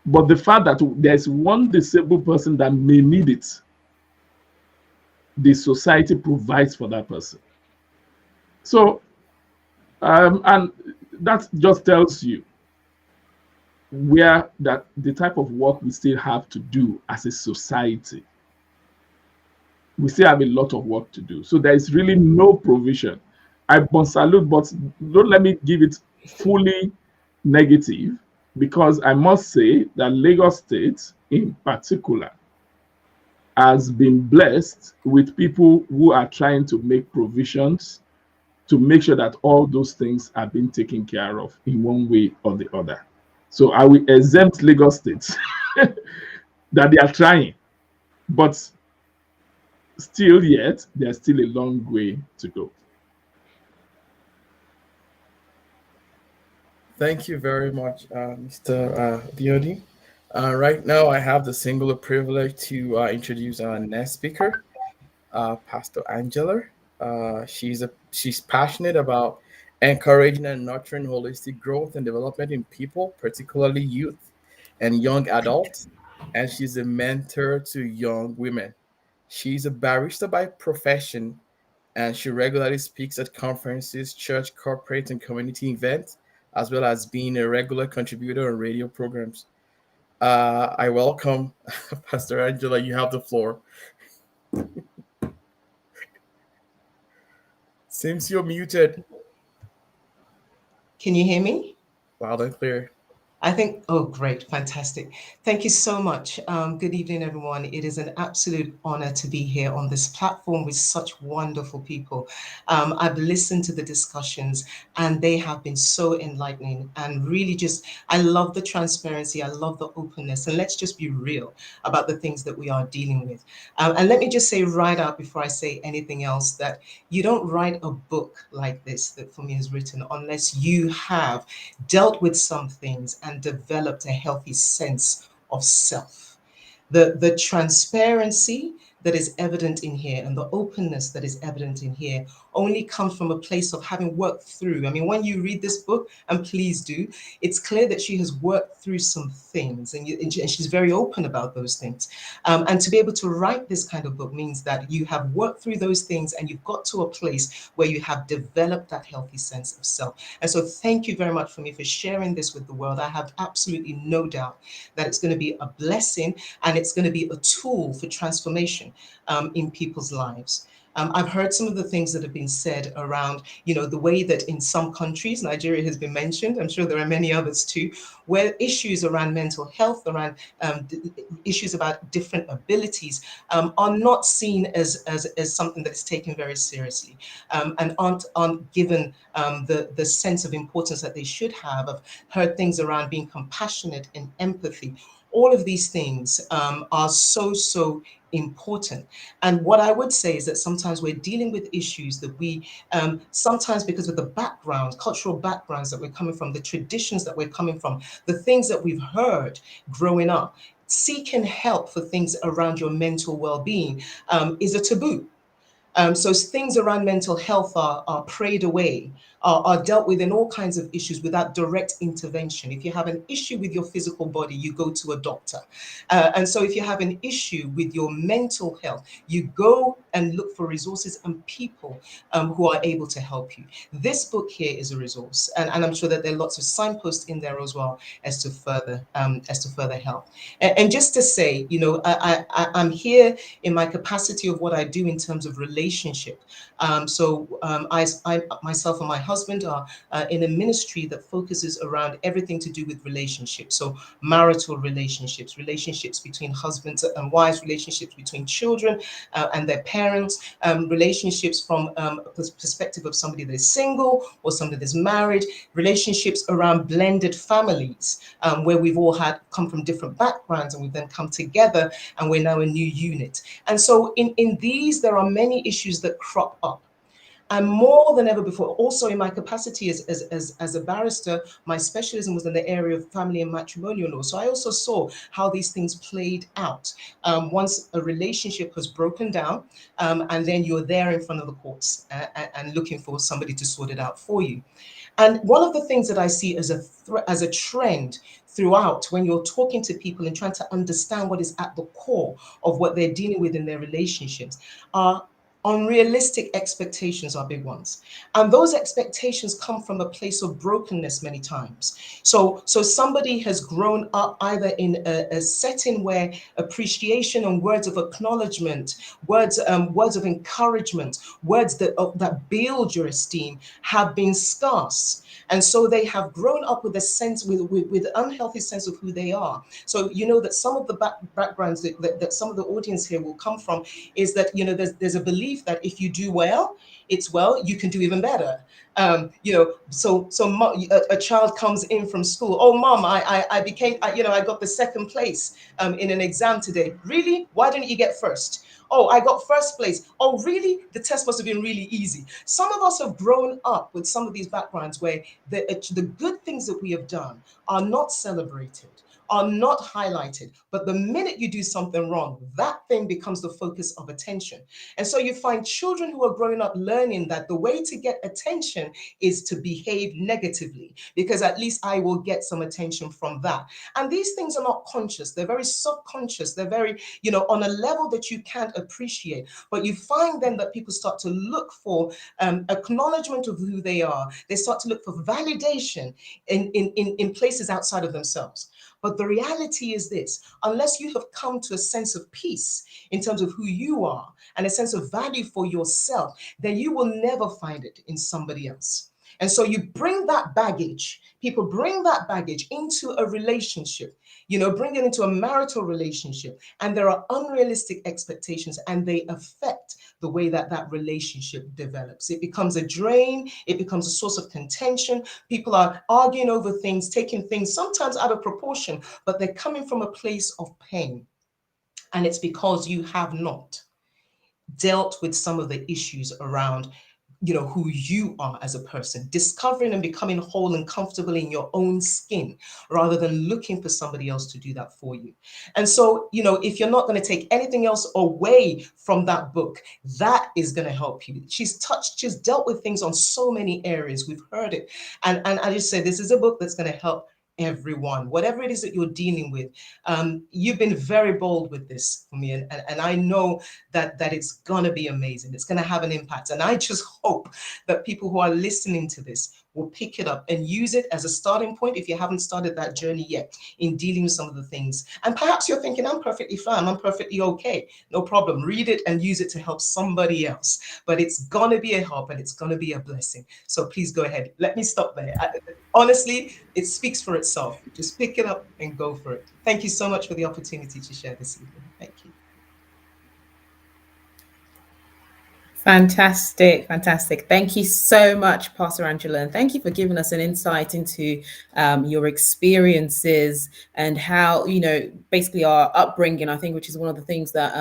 But the fact that there's one disabled person that may need it, the society provides for that person. So, and that just tells you where that the type of work we still have to do as a society. We still have a lot of work to do. So there is really no provision. I must salute, but don't let me give it fully negative, because I must say that Lagos State in particular has been blessed with people who are trying to make provisions to make sure that all those things are being taken care of in one way or the other. So I will exempt Lagos State that they are trying, but still yet there's still a long way to go. Thank you very much, Mr. Diodi. Right now, I have the singular privilege to introduce our next speaker, Pastor Angela. She's passionate about encouraging and nurturing holistic growth and development in people, particularly youth and young adults, and she's a mentor to young women. She's a barrister by profession, and she regularly speaks at conferences, church, corporate, and community events, as well as being a regular contributor on radio programs. I welcome Pastor Angela. You have the floor. Seems you're muted. Can you hear me? Loud and clear. I think, oh, great, fantastic. Thank you so much. Good evening, everyone. It is an absolute honor to be here on this platform with such wonderful people. I've listened to the discussions and they have been so enlightening and really just, I love the transparency. I love the openness, and let's just be real about the things that we are dealing with. And let me just say right out before I say anything else that you don't write a book like this that for me is written unless you have dealt with some things and developed a healthy sense of self. The transparency that is evident in here and the openness that is evident in here only comes from a place of having worked through. I mean, when you read this book, and please do, it's clear that she has worked through some things, and she's very open about those things. And to be able to write this kind of book means that you have worked through those things and you've got to a place where you have developed that healthy sense of self. And so thank you very much for me for sharing this with the world. I have absolutely no doubt that it's going to be a blessing and it's going to be a tool for transformation in people's lives. I've heard some of the things that have been said around, the way that in some countries, Nigeria has been mentioned, I'm sure there are many others too, where issues around mental health, around issues about different abilities are not seen as something that's taken very seriously and aren't given the sense of importance that they should have. I've heard things around being compassionate and empathy. All of these things are so important. And what I would say is that sometimes we're dealing with issues that we, sometimes because of the backgrounds, cultural backgrounds that we're coming from, the traditions that we're coming from, the things that we've heard growing up, seeking help for things around your mental well-being is a taboo. So things around mental health are prayed away, are dealt with in all kinds of issues without direct intervention. If you have an issue with your physical body, you go to a doctor. And so if you have an issue with your mental health, you go and look for resources and people who are able to help you. This book here is a resource, and I'm sure that there are lots of signposts in there as well as to further help. And just to say, I'm here in my capacity of what I do in terms of relationship. I myself and my husband are in a ministry that focuses around everything to do with relationships. So marital relationships, relationships between husbands and wives, relationships between children and their parents, relationships from a perspective of somebody that is single or somebody that's married, relationships around blended families, where we've all come from different backgrounds and we've then come together and we're now a new unit. And so in these, there are many issues that crop up. And more than ever before, also in my capacity as a barrister, my specialism was in the area of family and matrimonial law. So I also saw how these things played out. Once a relationship has broken down, and then you're there in front of the courts and looking for somebody to sort it out for you. And one of the things that I see as a trend throughout when you're talking to people and trying to understand what is at the core of what they're dealing with in their relationships are unrealistic expectations are big ones. And those expectations come from a place of brokenness many times. So somebody has grown up either in a setting where appreciation and words of acknowledgement, words of encouragement, words that build your esteem have been scarce. And so they have grown up with a sense, with unhealthy sense of who they are. So that some of the backgrounds that some of the audience here will come from is that there's a belief belief that if you do well, you can do even better. A child comes in from school. Oh, mom, I got the second place in an exam today. Really? Why didn't you get first? Oh, I got first place. Oh, really? The test must have been really easy. Some of us have grown up with some of these backgrounds where the good things that we have done are not celebrated, are not highlighted. But the minute you do something wrong, that thing becomes the focus of attention. And so you find children who are growing up learning that the way to get attention is to behave negatively, because at least I will get some attention from that. And these things are not conscious. They're very subconscious. They're very, on a level that you can't appreciate. But you find then that people start to look for acknowledgement of who they are. They start to look for validation in places outside of themselves. But the reality is this: unless you have come to a sense of peace in terms of who you are and a sense of value for yourself, then you will never find it in somebody else. And so you bring that baggage, people bring that baggage into a relationship, bring it into a marital relationship, and there are unrealistic expectations, and they affect the way that that relationship develops. It becomes a drain. It becomes a source of contention. People are arguing over things, taking things sometimes out of proportion, but they're coming from a place of pain. And it's because you have not dealt with some of the issues around who you are as a person, discovering and becoming whole and comfortable in your own skin, rather than looking for somebody else to do that for you. And so, if you're not going to take anything else away from that book, that is going to help you. She's dealt with things on so many areas. We've heard it. And I just say, this is a book that's going to help everyone, whatever it is that you're dealing with. You've been very bold with this for me, and I know that it's gonna be amazing. It's gonna have an impact, and I just hope that people who are listening to this will pick it up and use it as a starting point if you haven't started that journey yet in dealing with some of the things. And perhaps you're thinking, I'm perfectly fine, I'm perfectly okay. No problem. Read it and use it to help somebody else. But it's gonna be a help, and it's gonna be a blessing. So please go ahead. Let me stop there. Honestly, it speaks for itself. Just pick it up and go for it. Thank you so much for the opportunity to share this evening. Thank you. Fantastic, fantastic. Thank you so much, Pastor Angela, and thank you for giving us an insight into your experiences and how, basically our upbringing, I think, which is one of the things that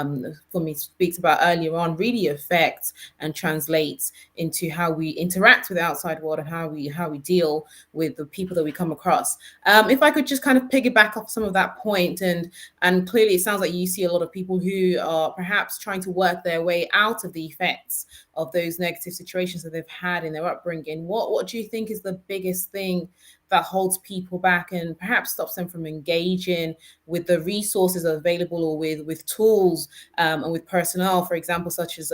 for me speaks about earlier on, really affects and translates into how we interact with the outside world and how we deal with the people that we come across. If I could just kind of piggyback off some of that point, and clearly it sounds like you see a lot of people who are perhaps trying to work their way out of the effects of those negative situations that they've had in their upbringing. What do you think is the biggest thing that holds people back and perhaps stops them from engaging with the resources available, or with tools and with personnel, for example, such as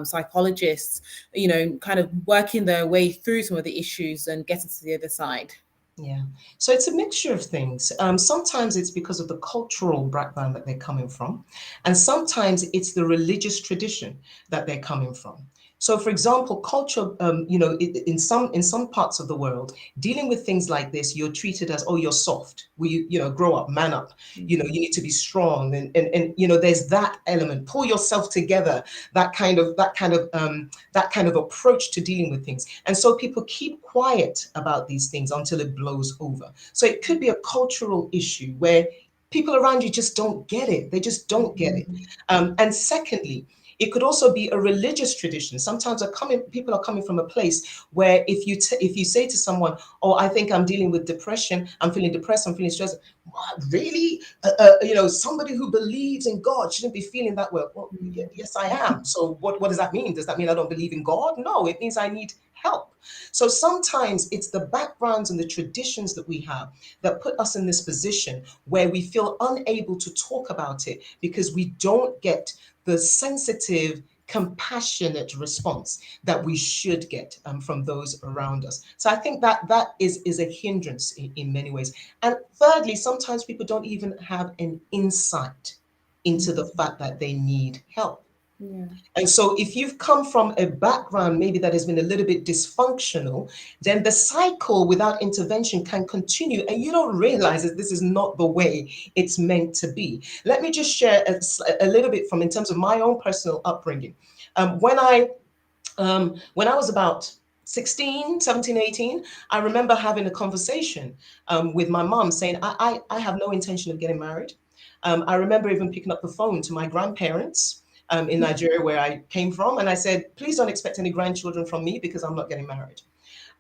psychologists, kind of working their way through some of the issues and getting to the other side? Yeah. So it's a mixture of things. Sometimes it's because of the cultural background that they're coming from, and sometimes it's the religious tradition that they're coming from. So, for example, culture, in some parts of the world, dealing with things like this, you're treated as, oh, you're soft. Well, grow up, man up. You need to be strong, and there's that element. Pull yourself together. That kind of approach to dealing with things. And so people keep quiet about these things until it blows over. So it could be a cultural issue where people around you just don't get it. They just don't get it. And secondly, it could also be a religious tradition. Sometimes people are coming from a place where if you say to someone, oh, I think I'm dealing with depression, I'm feeling depressed, I'm feeling stressed. What, really? Somebody who believes in God shouldn't be feeling that way. Well, yes, I am. So what does that mean? Does that mean I don't believe in God? No, it means I need help. So sometimes it's the backgrounds and the traditions that we have that put us in this position where we feel unable to talk about it because we don't get the sensitive, compassionate response that we should get from those around us. So I think that is a hindrance in many ways. And thirdly, sometimes people don't even have an insight into the fact that they need help. Yeah. And so if you've come from a background maybe that has been a little bit dysfunctional, then the cycle without intervention can continue, and you don't realize that this is not the way it's meant to be. Let me just share a little bit from in terms of my own personal upbringing. When I was about 16, 17, 18, I remember having a conversation with my mom saying, I have no intention of getting married. I remember even picking up the phone to my grandparents in Nigeria, where I came from. And I said, please don't expect any grandchildren from me because I'm not getting married.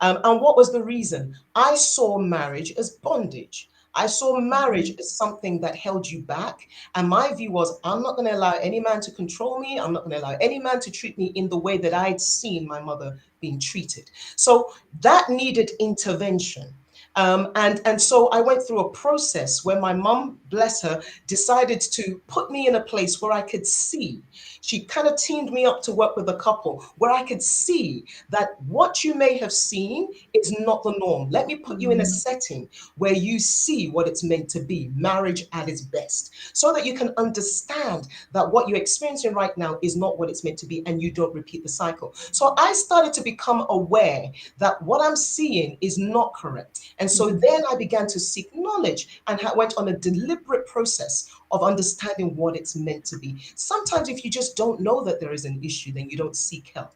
And what was the reason? I saw marriage as bondage. I saw marriage as something that held you back. And my view was, I'm not going to allow any man to control me. I'm not going to allow any man to treat me in the way that I'd seen my mother being treated. So that needed intervention. And so I went through a process where my mom, bless her, decided to put me in a place where I could see. She kind of teamed me up to work with a couple where I could see that what you may have seen is not the norm. Let me put you in a setting where you see what it's meant to be, marriage at its best, so that you can understand that what you're experiencing right now is not what it's meant to be and you don't repeat the cycle. So I started to become aware that what I'm seeing is not correct. And so then I began to seek knowledge and went on a deliberate process of understanding what it's meant to be. Sometimes if you just don't know that there is an issue, then you don't seek help.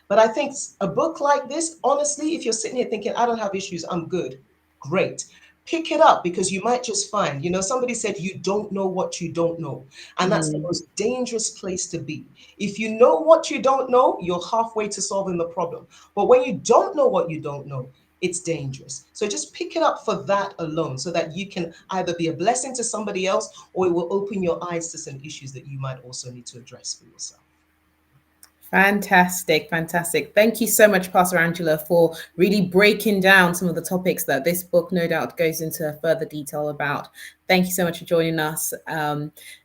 But I think a book like this, honestly, if you're sitting here thinking, I don't have issues, I'm good, great. Pick it up, because you might just find, somebody said you don't know what you don't know. And that's the most dangerous place to be. If you know what you don't know, you're halfway to solving the problem. But when you don't know what you don't know, it's dangerous. So just pick it up for that alone, so that you can either be a blessing to somebody else, or it will open your eyes to some issues that you might also need to address for yourself. Fantastic, fantastic. Thank you so much, Pastor Angela, for really breaking down some of the topics that this book no doubt goes into further detail about. Thank you so much for joining us.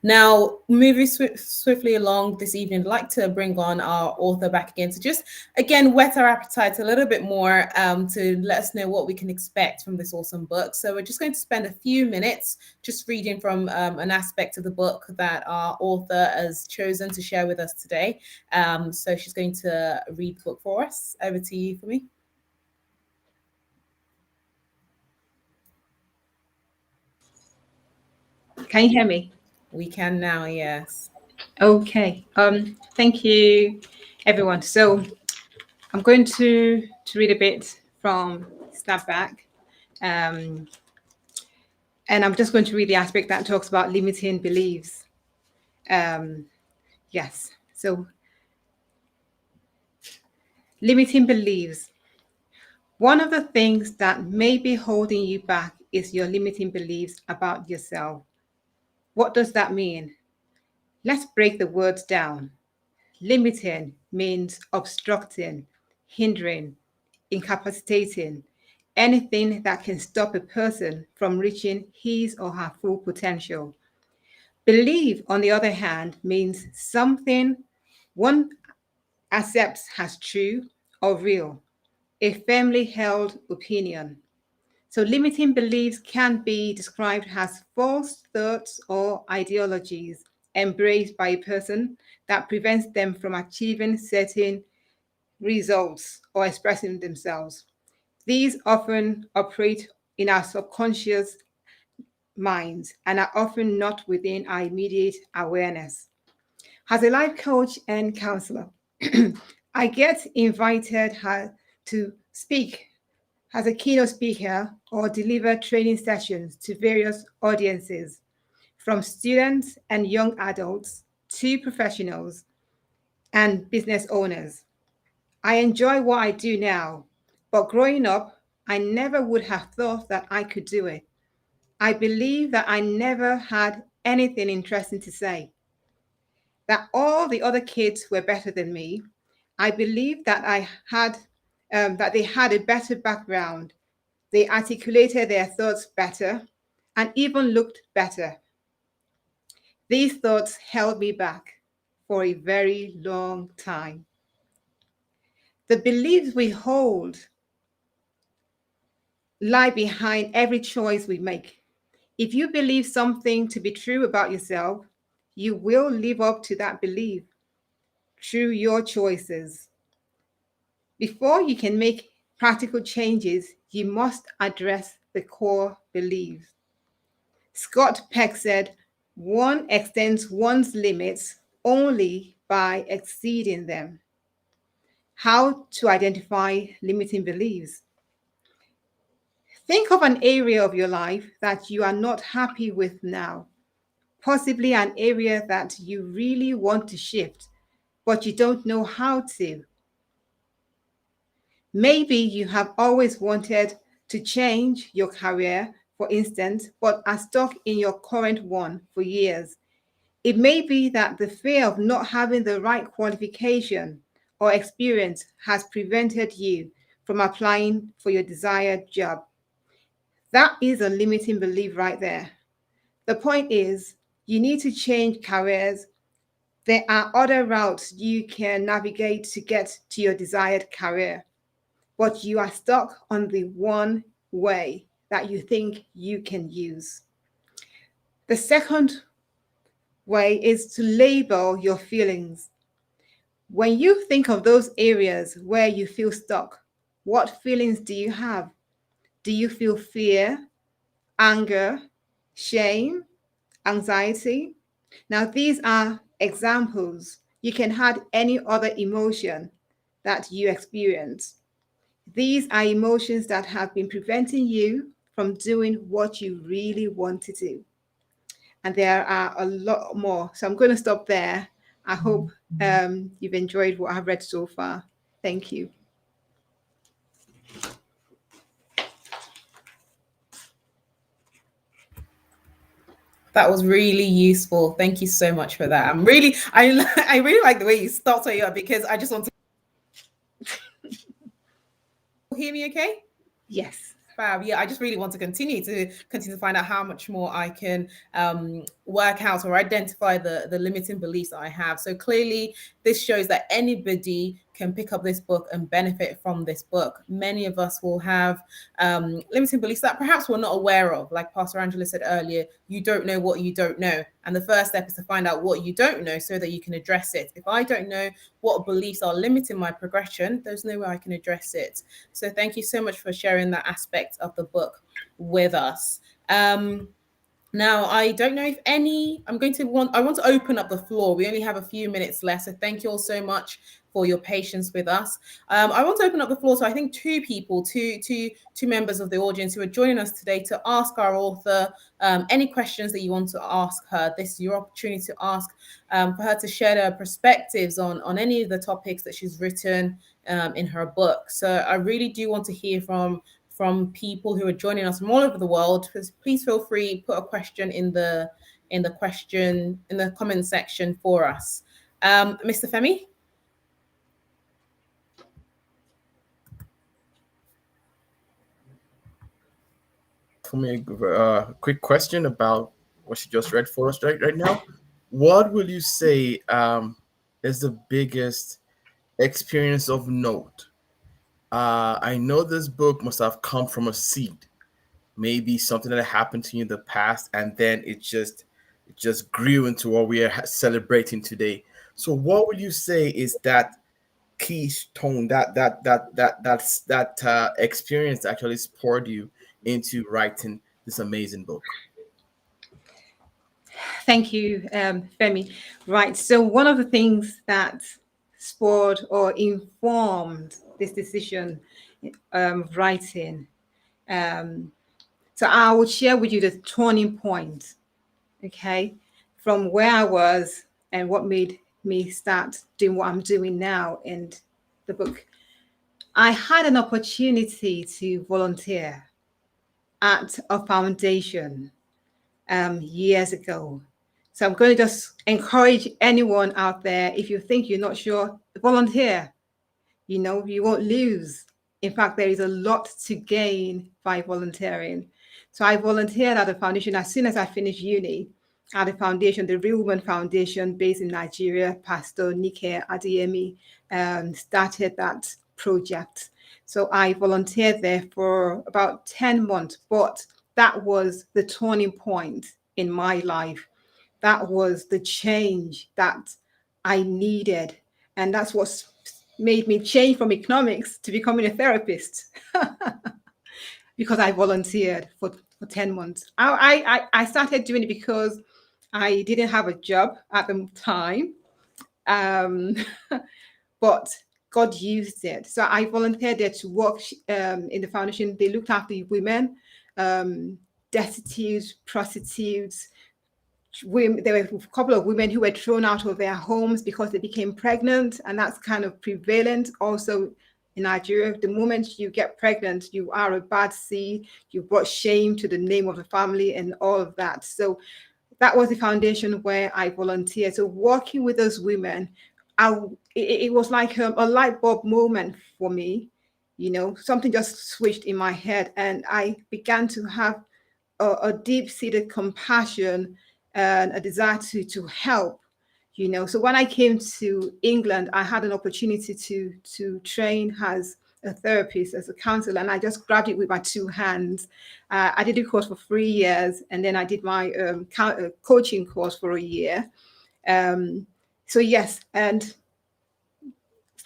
Now, moving swiftly along this evening, I'd like to bring on our author back again to just, again, whet our appetite a little bit more, to let us know what we can expect from this awesome book. So we're just going to spend a few minutes just reading from an aspect of the book that our author has chosen to share with us today. So she's going to read the book for us. Over to you, for me. Can you hear me? We can now, yes. Okay. Thank you, everyone. So I'm going to read a bit from SNAPBACK. And I'm just going to read the aspect that talks about limiting beliefs. Yes. So limiting beliefs. One of the things that may be holding you back is your limiting beliefs about yourself. What does that mean? Let's break the words down. Limiting means obstructing, hindering, incapacitating, anything that can stop a person from reaching his or her full potential. Belief, on the other hand, means something one accepts as true or real, a firmly held opinion. So limiting beliefs can be described as false thoughts or ideologies embraced by a person that prevents them from achieving certain results or expressing themselves. These often operate in our subconscious minds and are often not within our immediate awareness. As a life coach and counselor, I get invited to speak as a keynote speaker or deliver training sessions to various audiences, from students and young adults to professionals and business owners. I enjoy what I do now, but growing up, I never would have thought that I could do it. I believe that I never had anything interesting to say, that all the other kids were better than me. I believe that that they had a better background. They articulated their thoughts better and even looked better. These thoughts held me back for a very long time. The beliefs we hold lie behind every choice we make. If you believe something to be true about yourself, you will live up to that belief through your choices. Before you can make practical changes, you must address the core beliefs. Scott Peck said, one extends one's limits only by exceeding them. How to identify limiting beliefs. Think of an area of your life that you are not happy with now, possibly an area that you really want to shift, but you don't know how to. Maybe you have always wanted to change your career, for instance, but are stuck in your current one for years. It may be that the fear of not having the right qualification or experience has prevented you from applying for your desired job. That is a limiting belief right there. The point is, you need to change careers. There are other routes you can navigate to get to your desired career, but you are stuck on the one way that you think you can use. The second way is to label your feelings. When you think of those areas where you feel stuck, what feelings do you have? Do you feel fear, anger, shame, anxiety? Now, these are examples. You can add any other emotion that you experience. These are emotions that have been preventing you from doing what you really want to do. And there are a lot more. So I'm going to stop there. I hope you've enjoyed what I've read so far. Thank you. That was really useful. Thank you so much for that. I really like the way you started it up, because I just want to hear me okay? Yes. Fab. Yeah, I just really want to continue to find out how much more I can work out or identify the limiting beliefs that I have. So clearly, this shows that anybody can pick up this book and benefit from this book. Many of us will have limiting beliefs that perhaps we're not aware of. Like Pastor Angela said earlier, you don't know what you don't know. And the first step is to find out what you don't know so that you can address it. If I don't know what beliefs are limiting my progression, there's no way I can address it. So thank you so much for sharing that aspect of the book with us. Now, I don't know if I want to open up the floor. We only have a few minutes left, so thank you all so much for your patience with us. I want to open up the floor. So I think two members of the audience who are joining us today to ask our author any questions that you want to ask her. This is your opportunity to ask for her to share her perspectives on any of the topics that she's written in her book. So I really do want to hear from people who are joining us from all over the world. Please feel free, put a question in the comment section for us. Mr. Femi? For me, a quick question about what she just read for us right now. What will you say is the biggest experience of note? I know this book must have come from a seed, maybe something that happened to you in the past, and then it just grew into what we are celebrating today. So, what would you say is that keystone, that experience that actually spurred you into writing this amazing book? Thank you, Femi. Right. So one of the things that spurred or informed this decision of writing, so I will share with you the turning point, okay, from where I was and what made me start doing what I'm doing now in the book. I had an opportunity to volunteer at a foundation years ago. So I'm going to just encourage anyone out there, if you think you're not sure, volunteer. You won't lose. In fact, there is a lot to gain by volunteering. So I volunteered at the foundation as soon as I finished uni at the foundation, the Real Women Foundation based in Nigeria. Pastor Nike Adeyemi started that project. So I volunteered there for about 10 months, but that was the turning point in my life. That was the change that I needed. And that's what made me change from economics to becoming a therapist because I volunteered for 10 months. I started doing it because I didn't have a job at the time. Um, but God used it. So I volunteered there to work in the foundation. They looked after women, destitute, prostitutes. There were a couple of women who were thrown out of their homes because they became pregnant, and that's kind of prevalent also in Nigeria. The moment you get pregnant, you are a bad seed. You brought shame to the name of the family and all of that. So that was the foundation where I volunteered. So working with those women, it was like a light bulb moment for me. Something just switched in my head, and I began to have a deep-seated compassion and a desire to help. So when I came to England, I had an opportunity to train as a therapist, as a counselor, and I just grabbed it with my two hands. I did the course for 3 years, and then I did my coaching course for a year. So yes, and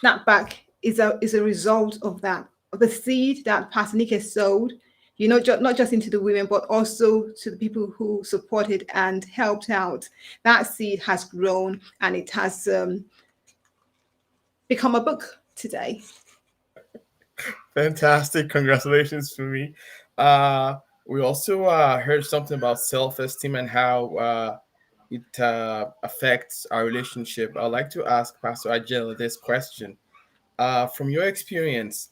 SNAPBACK is a result of that, of the seed that Pastor Nick has sowed, not just into the women, but also to the people who supported and helped out. That seed has grown, and it has become a book today. Fantastic. Congratulations for me. We also heard something about self-esteem and how it affects our relationship. I'd like to ask Pastor Angela this question. From your experience,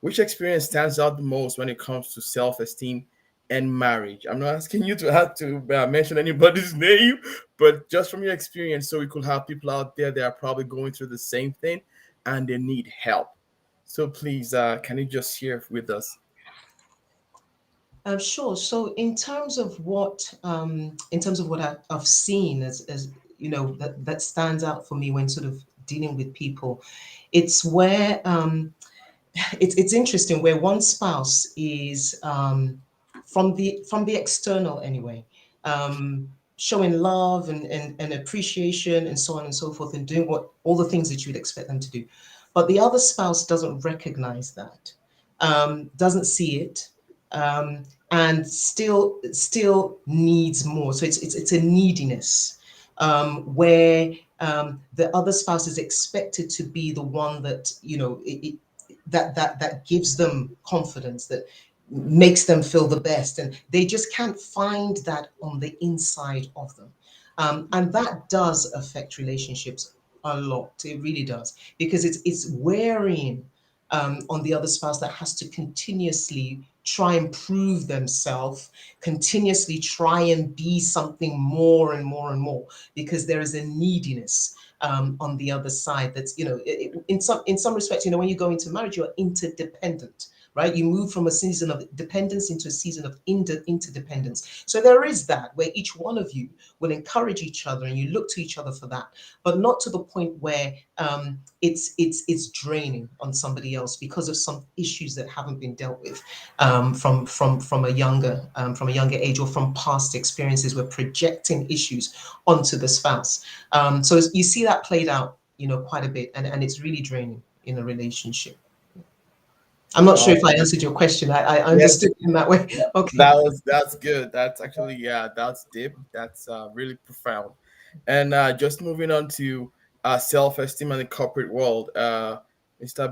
which experience stands out the most when it comes to self-esteem and marriage? I'm not asking you to have to mention anybody's name, but just from your experience, so we could have people out there that are probably going through the same thing and they need help. So please, can you just share with us? Sure. So in terms of what I've seen as that stands out for me when sort of dealing with people, it's where it's interesting where one spouse is from the external anyway, showing love and appreciation and so on and so forth, and doing all the things that you would expect them to do, but the other spouse doesn't recognize that, doesn't see it, and still needs more. So it's a neediness, where the other spouse is expected to be the one that that gives them confidence, that makes them feel the best, and they just can't find that on the inside of them, and that does affect relationships a lot. It really does, because it's wearing on the other spouse that has to continuously try and prove themselves, continuously try and be something more and more and more, because there is a neediness on the other side. That's in some respects, when you go into marriage, you're interdependent, right? You move from a season of dependence into a season of interdependence. So there is that where each one of you will encourage each other and you look to each other for that, but not to the point where it's draining on somebody else because of some issues that haven't been dealt with from a younger age, or from past experiences. We're projecting issues onto the spouse. So you see that played out, quite a bit, and it's really draining in a relationship. I'm not sure if I answered your question. I understood in that way. Okay. That's good. That's actually, yeah, that's deep. That's really profound. And just moving on to self-esteem in the corporate world, Mr.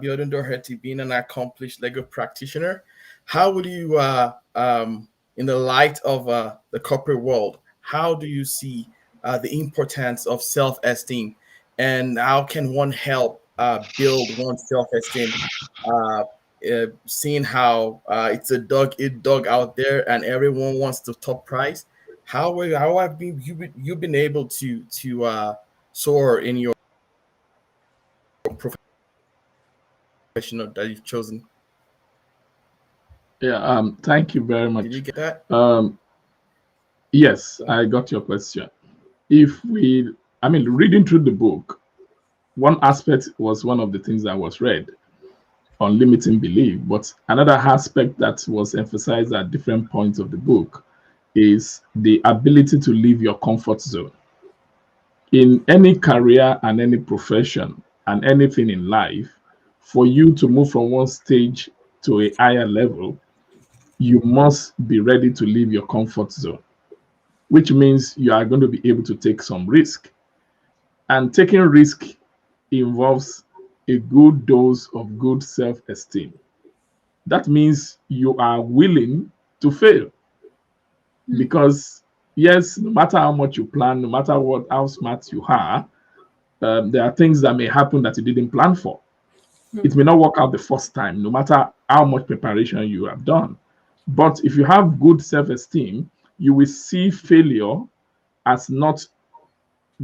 Biodun Doherty, being an accomplished legal practitioner, how would you, in the light of the corporate world, how do you see the importance of self-esteem, and how can one help build one's self-esteem? Seeing how it's a dog out there and everyone wants the top prize, how have you been able to soar in your professional that you've chosen? Yeah, thank you very much. Did you get that? Yes, I got your question. Reading through the book, one aspect was one of the things that was read on limiting belief, but another aspect that was emphasized at different points of the book is the ability to leave your comfort zone. In any career and any profession and anything in life, for you to move from one stage to a higher level, you must be ready to leave your comfort zone, which means you are going to be able to take some risk. And taking risk involves a good dose of good self-esteem. That means you are willing to fail because yes, no matter how much you plan, no matter what how smart you are, there are things that may happen that you didn't plan for. It may not work out the first time, no matter how much preparation you have done. But if you have good self-esteem, you will see failure as not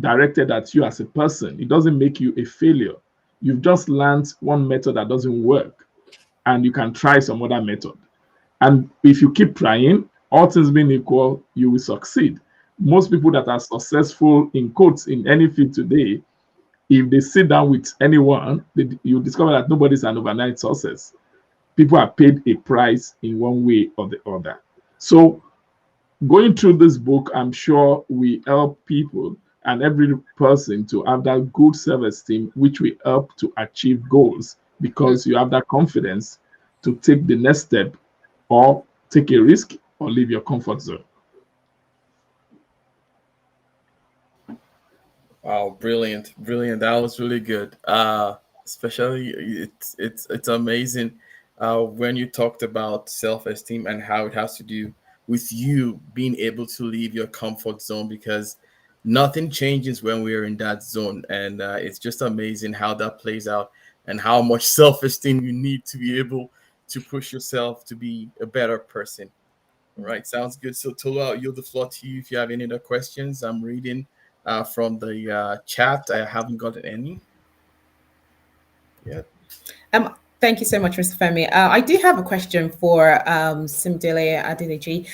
directed at you as a person. It doesn't make you a failure. You've just learned one method that doesn't work, and you can try some other method. And if you keep trying, all things being equal, you will succeed. Most people that are successful in quotes in any field today, if they sit down with anyone, you discover that nobody's an overnight success. People are paid a price in one way or the other. So going through this book, I'm sure we help people and every person to have that good self-esteem, which will help to achieve goals because you have that confidence to take the next step or take a risk or leave your comfort zone. Wow, brilliant, brilliant. That was really good. Especially it's amazing when you talked about self-esteem and how it has to do with you being able to leave your comfort zone because nothing changes when we're in that zone, and it's just amazing how that plays out and how much self-esteem you need to be able to push yourself to be a better person. All right, sounds good. So Tolu, I'll yield the floor to you if you have any other questions. I'm reading from the chat. I haven't gotten any yet. Thank you so much, Mr. Femi. I do have a question for Simdele Adeliji.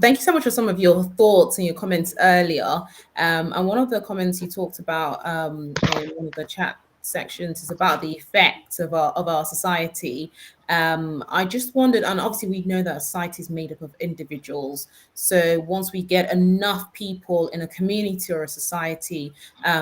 Thank you so much for some of your thoughts and your comments earlier. And one of the comments you talked about in one of the chat sections is about the effects of our society. I just wondered, and obviously we know that society is made up of individuals. So once we get enough people in a community or a society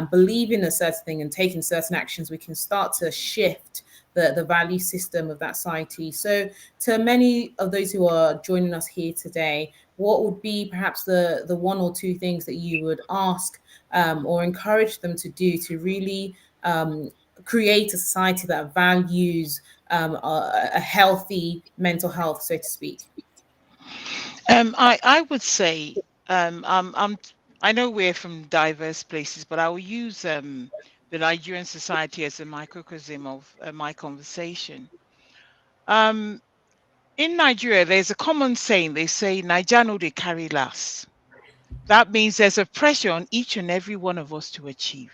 believing a certain thing and taking certain actions, we can start to shift the value system of that society. So to many of those who are joining us here today, what would be perhaps the one or two things that you would ask or encourage them to do to really create a society that values a healthy mental health, so to speak? I would say I know we're from diverse places, but I will use the Nigerian society as a microcosm of my conversation. In Nigeria, there's a common saying. They say, "Naija no dey carry last." That means there's a pressure on each and every one of us to achieve.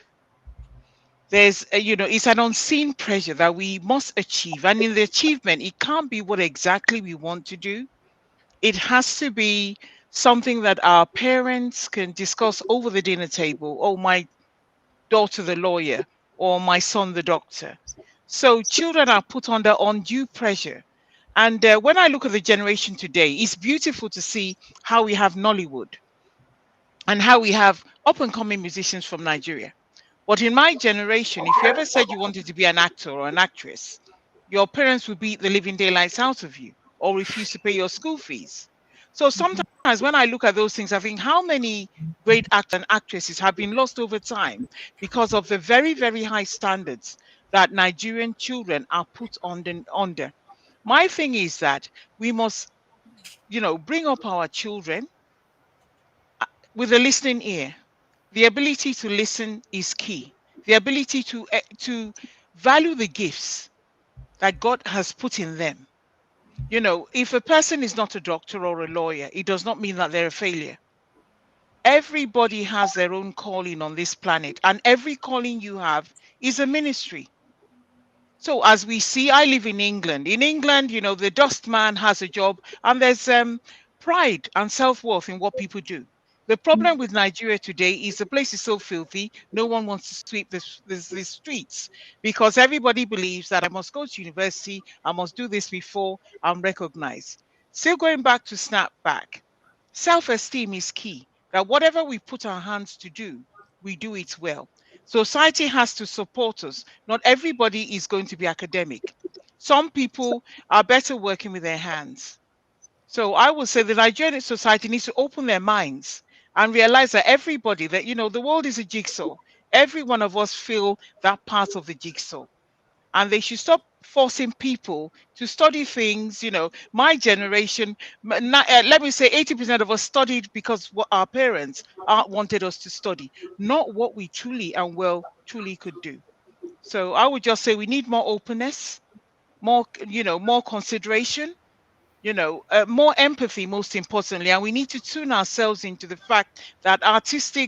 There's, it's an unseen pressure that we must achieve. And in the achievement, it can't be what exactly we want to do. It has to be something that our parents can discuss over the dinner table. Oh, my daughter, the lawyer, or my son, the doctor. So children are put under undue pressure. And when I look at the generation today, it's beautiful to see how we have Nollywood and how we have up and coming musicians from Nigeria. But in my generation, if you ever said you wanted to be an actor or an actress, your parents would beat the living daylights out of you or refuse to pay your school fees. So sometimes when I look at those things, I think how many great actors and actresses have been lost over time because of the very, very high standards that Nigerian children are put under. My thing is that we must, bring up our children with a listening ear. The ability to listen is key. The ability to value the gifts that God has put in them. If a person is not a doctor or a lawyer, it does not mean that they're a failure. Everybody has their own calling on this planet, and every calling you have is a ministry. So as we see, I live in England. In England, the dustman has a job, and there's pride and self-worth in what people do. The problem with Nigeria today is the place is so filthy, no one wants to sweep the streets because everybody believes that I must go to university, I must do this before I'm recognized. Still going back to SNAPBACK, self-esteem is key, that whatever we put our hands to do, we do it well. Society has to support us. Not everybody is going to be academic. Some people are better working with their hands. So I would say the Nigerian society needs to open their minds and realize that everybody, that, the world is a jigsaw. every one of us feel that part of the jigsaw. And they should stop forcing people to study things. My generation, let me say 80% of us studied because what our parents wanted us to study, not what we truly could do. So I would just say we need more openness, more consideration, more empathy, most importantly. And we need to tune ourselves into the fact that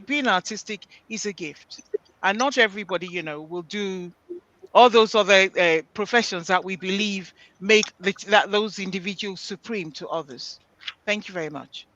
being artistic is a gift, and not everybody will do all those other professions that we believe make those individuals supreme to others. Thank you very much.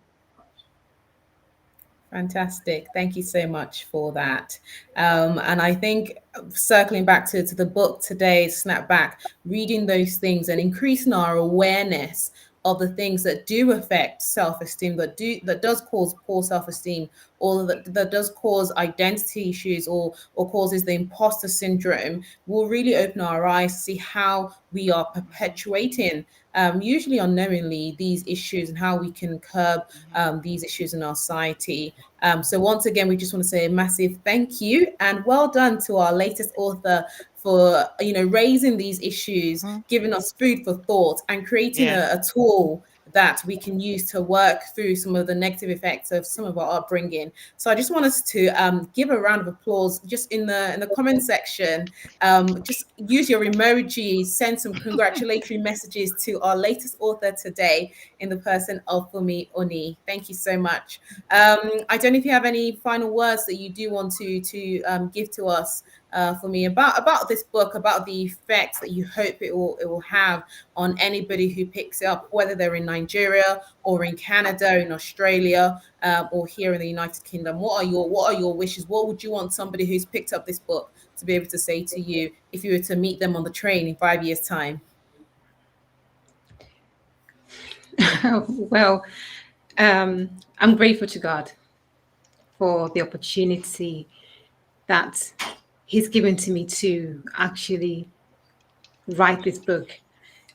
Fantastic. Thank you so much for that. And I think circling back to the book today, Snapback, reading those things and increasing our awareness of the things that do affect self-esteem, that does cause poor self-esteem, or that does cause identity issues, or causes the imposter syndrome, will really open our eyes to see how we are perpetuating, usually unknowingly, these issues, and how we can curb these issues in our society. So once again, we just want to say a massive thank you and well done to our latest author for raising these issues, giving us food for thought, and creating a tool that we can use to work through some of the negative effects of some of our upbringing. So I just want us to give a round of applause just in the comment section. Just use your emoji, send some congratulatory messages to our latest author today in the person of Fumi Oni. Thank you so much. I don't know if you have any final words that you do want to give to us, for me, about this book, about the effects that you hope it will have on anybody who picks it up, whether they're in Nigeria or in Canada, in Australia, or here in the United Kingdom. What are your wishes? What would you want somebody who's picked up this book to be able to say to you if you were to meet them on the train in 5 years' time? Well, I'm grateful to God for the opportunity that He's given to me to actually write this book.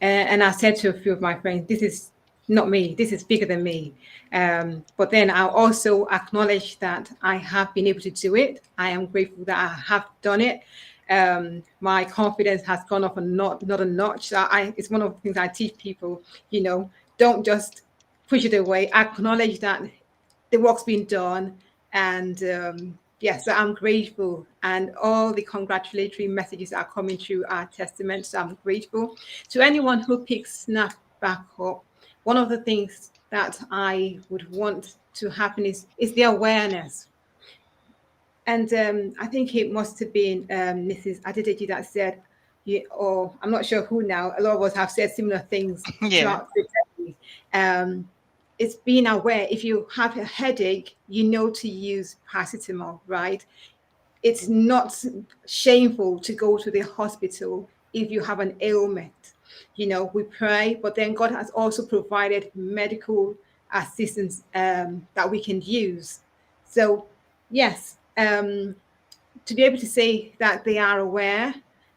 And I said to a few of my friends, this is not me, this is bigger than me. But then I also acknowledge that I have been able to do it. I am grateful that I have done it. My confidence has gone up not a notch. It's one of the things I teach people, don't just push it away. Acknowledge that the work's been done. And yes, so I'm grateful. And all the congratulatory messages that are coming through are testaments. So I'm grateful. To anyone who picks Snapback up, one of the things that I would want to happen is the awareness. And I think it must have been Mrs. Adedeji that said, or I'm not sure who now, a lot of us have said similar things throughout the day. It's being aware. If you have a headache, to use paracetamol, right? It's not shameful to go to the hospital if you have an ailment. We pray, but then God has also provided medical assistance that we can use. So, yes, to be able to say that they are aware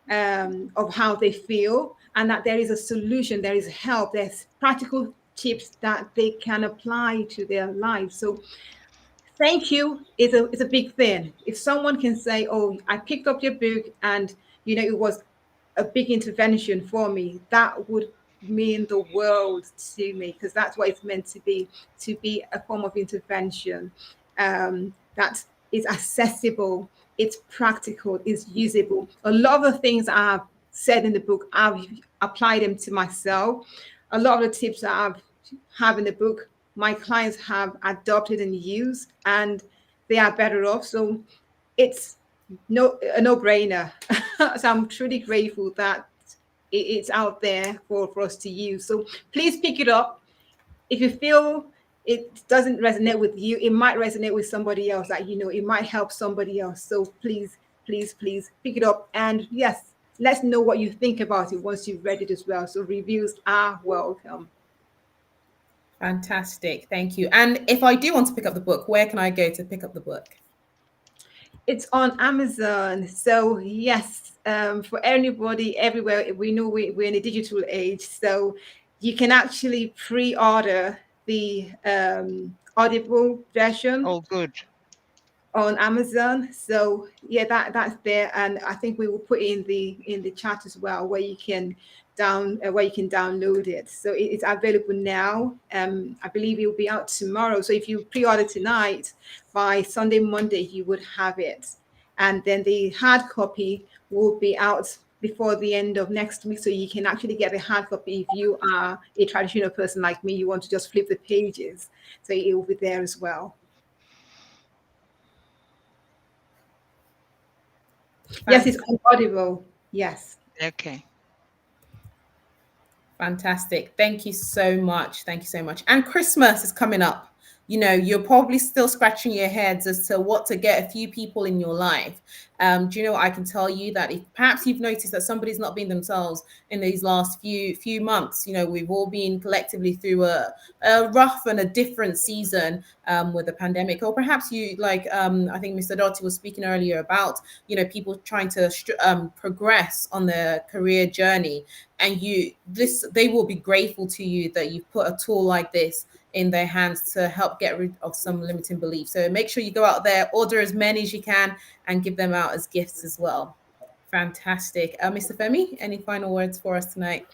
of how they feel, and that there is a solution, there is help, there's practical tips that they can apply to their lives. So thank you is a big thing. If someone can say, oh, I picked up your book and it was a big intervention for me, that would mean the world to me, because that's what it's meant to be a form of intervention that is accessible, it's practical, it's usable. A lot of the things I've said in the book, I've applied them to myself. A lot of the tips that I've have in the book, my clients have adopted and used, and they are better off. So it's a no-brainer. So I'm truly grateful that it's out there for us to use. So please pick it up. If you feel it doesn't resonate with you, it might resonate with somebody else that it might help somebody else. So please pick it up. And yes, let's know what you think about it once you've read it as well. So reviews are welcome. Fantastic. Thank you. And if I do want to pick up the book, where can I go to pick up the book? It's on Amazon. So yes, for anybody everywhere, we know we're in a digital age. So you can actually pre-order the Audible version. Oh, good. on Amazon. So yeah, that's there, and I think we will put in the chat as well where you can download it. So it's available now. I believe it will be out tomorrow. So if you pre-order tonight, by Sunday, Monday, you would have it, and then the hard copy will be out before the end of next week. So you can actually get a hard copy if you are a traditional person like me. You want to just flip the pages, so it will be there as well. Yes, it's on Audible. Yes. Okay. Fantastic. Thank you so much. Thank you so much. And Christmas is coming up. You know, you're probably still scratching your heads as to what to get a few people in your life. Do you know what I can tell you? That if perhaps you've noticed that somebody's not been themselves in these last few months, you know, we've all been collectively through a rough and a different season with the pandemic. Or perhaps you, like, I think Mr. Doty was speaking earlier about, you know, people trying to progress on their career journey. And they will be grateful to you that you've put a tool like this in their hands to help get rid of some limiting beliefs. So make sure you go out there, order as many as you can, and give them out as gifts as well. Fantastic. Mr. Femi, any final words for us tonight?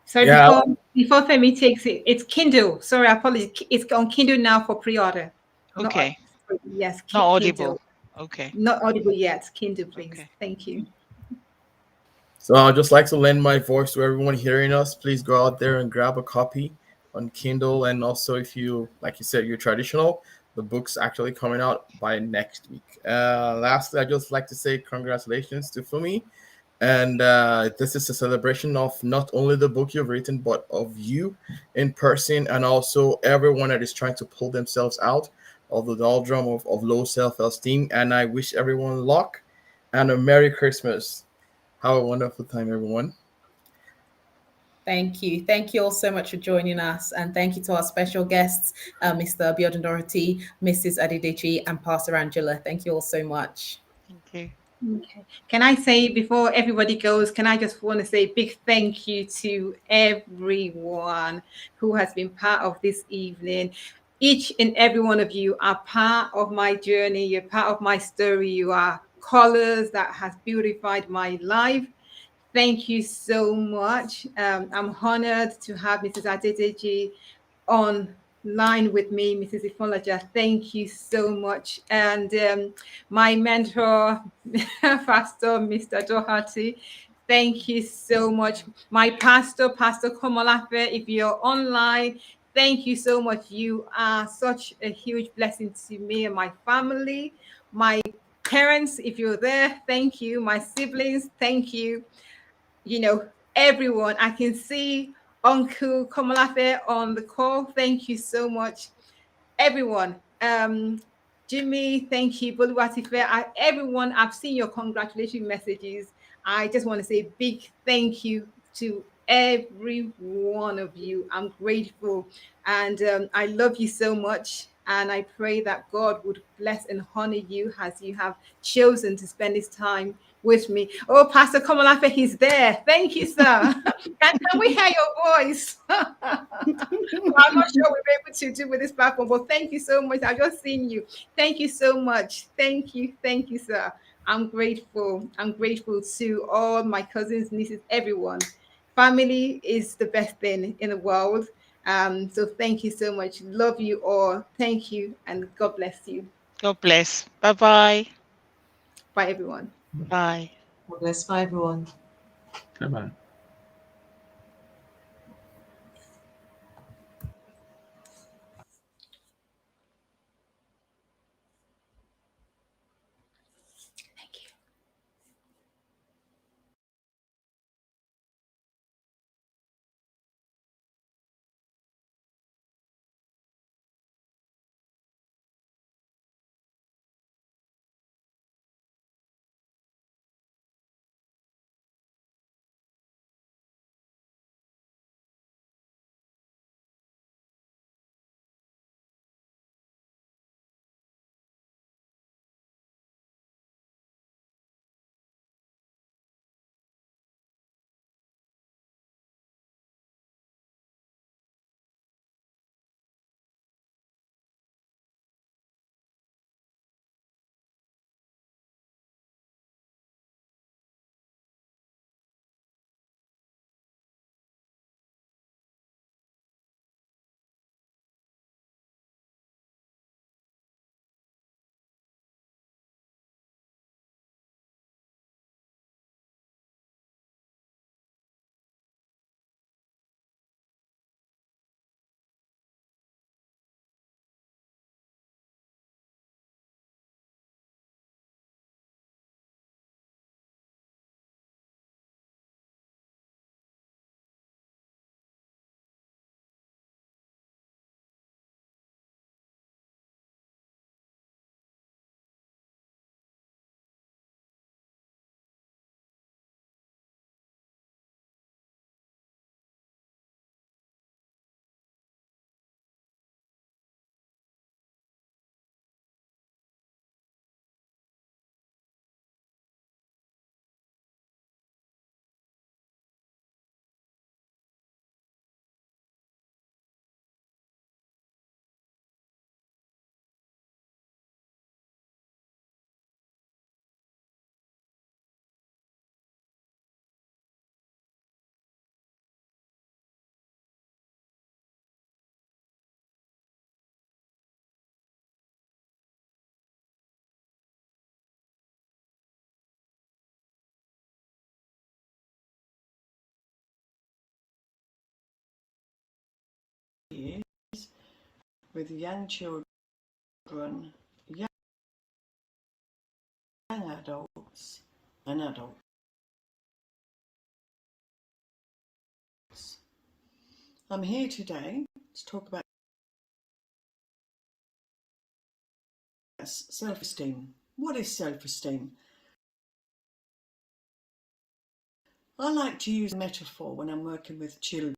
So Yeah. before Femi takes it, it's Kindle. Sorry, I apologize. It's on Kindle now for pre-order. Okay. Yes, Not Kindle. Audible. Okay. Not Audible yet. Kindle, please. Okay. Thank you. So I'd just like to lend my voice to everyone hearing us. Please go out there and grab a copy on Kindle. And also, if you, like you said, you're traditional, the book's actually coming out by next week. Lastly, I'd just like to say congratulations to Fumi. And this is a celebration of not only the book you've written, but of you in person, and also everyone that is trying to pull themselves out of the doldrum of low self-esteem. And I wish everyone luck and a Merry Christmas. Have a wonderful time, everyone. Thank you. Thank you all so much for joining us. And thank you to our special guests, Mr. Biodun Dorothy, Mrs. Adideji, and Pastor Angela. Thank you all so much. Thank you. Okay. Can I say, before everybody goes, can I just want to say a big thank you to everyone who has been part of this evening. Each and every one of you are part of my journey. You're part of my story. You are colors that has beautified my life. Thank you so much. I'm honored to have Mrs. Adedeji online with me, Mrs. Ifolaja. Thank you so much. And my mentor, Pastor Mr. Doherty, thank you so much. My pastor, Pastor Komolafe, if you're online, thank you so much. You are such a huge blessing to me and my family. My parents, if you're there, thank you. My siblings, thank you. You know, everyone. I can see Uncle Komolafe on the call. Thank you so much, everyone. Jimmy, thank you. Boluwatife, everyone, I've seen your congratulatory messages. I just want to say a big thank you to every one of you. I'm grateful, and I love you so much. And I pray that God would bless and honor you as you have chosen to spend this time with me. Oh, Pastor Komolafe, he's there. Thank you, sir. Can we hear your voice? Well, I'm not sure we'll be able to do with this platform, but thank you so much. I've just seen you. Thank you so much. Thank you, sir. I'm grateful. I'm grateful to all my cousins, nieces, everyone. Family is the best thing in the world. So thank you so much. Love you all. Thank you, and God bless you. God bless. Bye-bye. Bye, everyone. Bye. God bless. Bye, everyone. Bye-bye. with young children, young adults, and adults. I'm here today to talk about self-esteem. What is self-esteem? I like to use a metaphor when I'm working with children.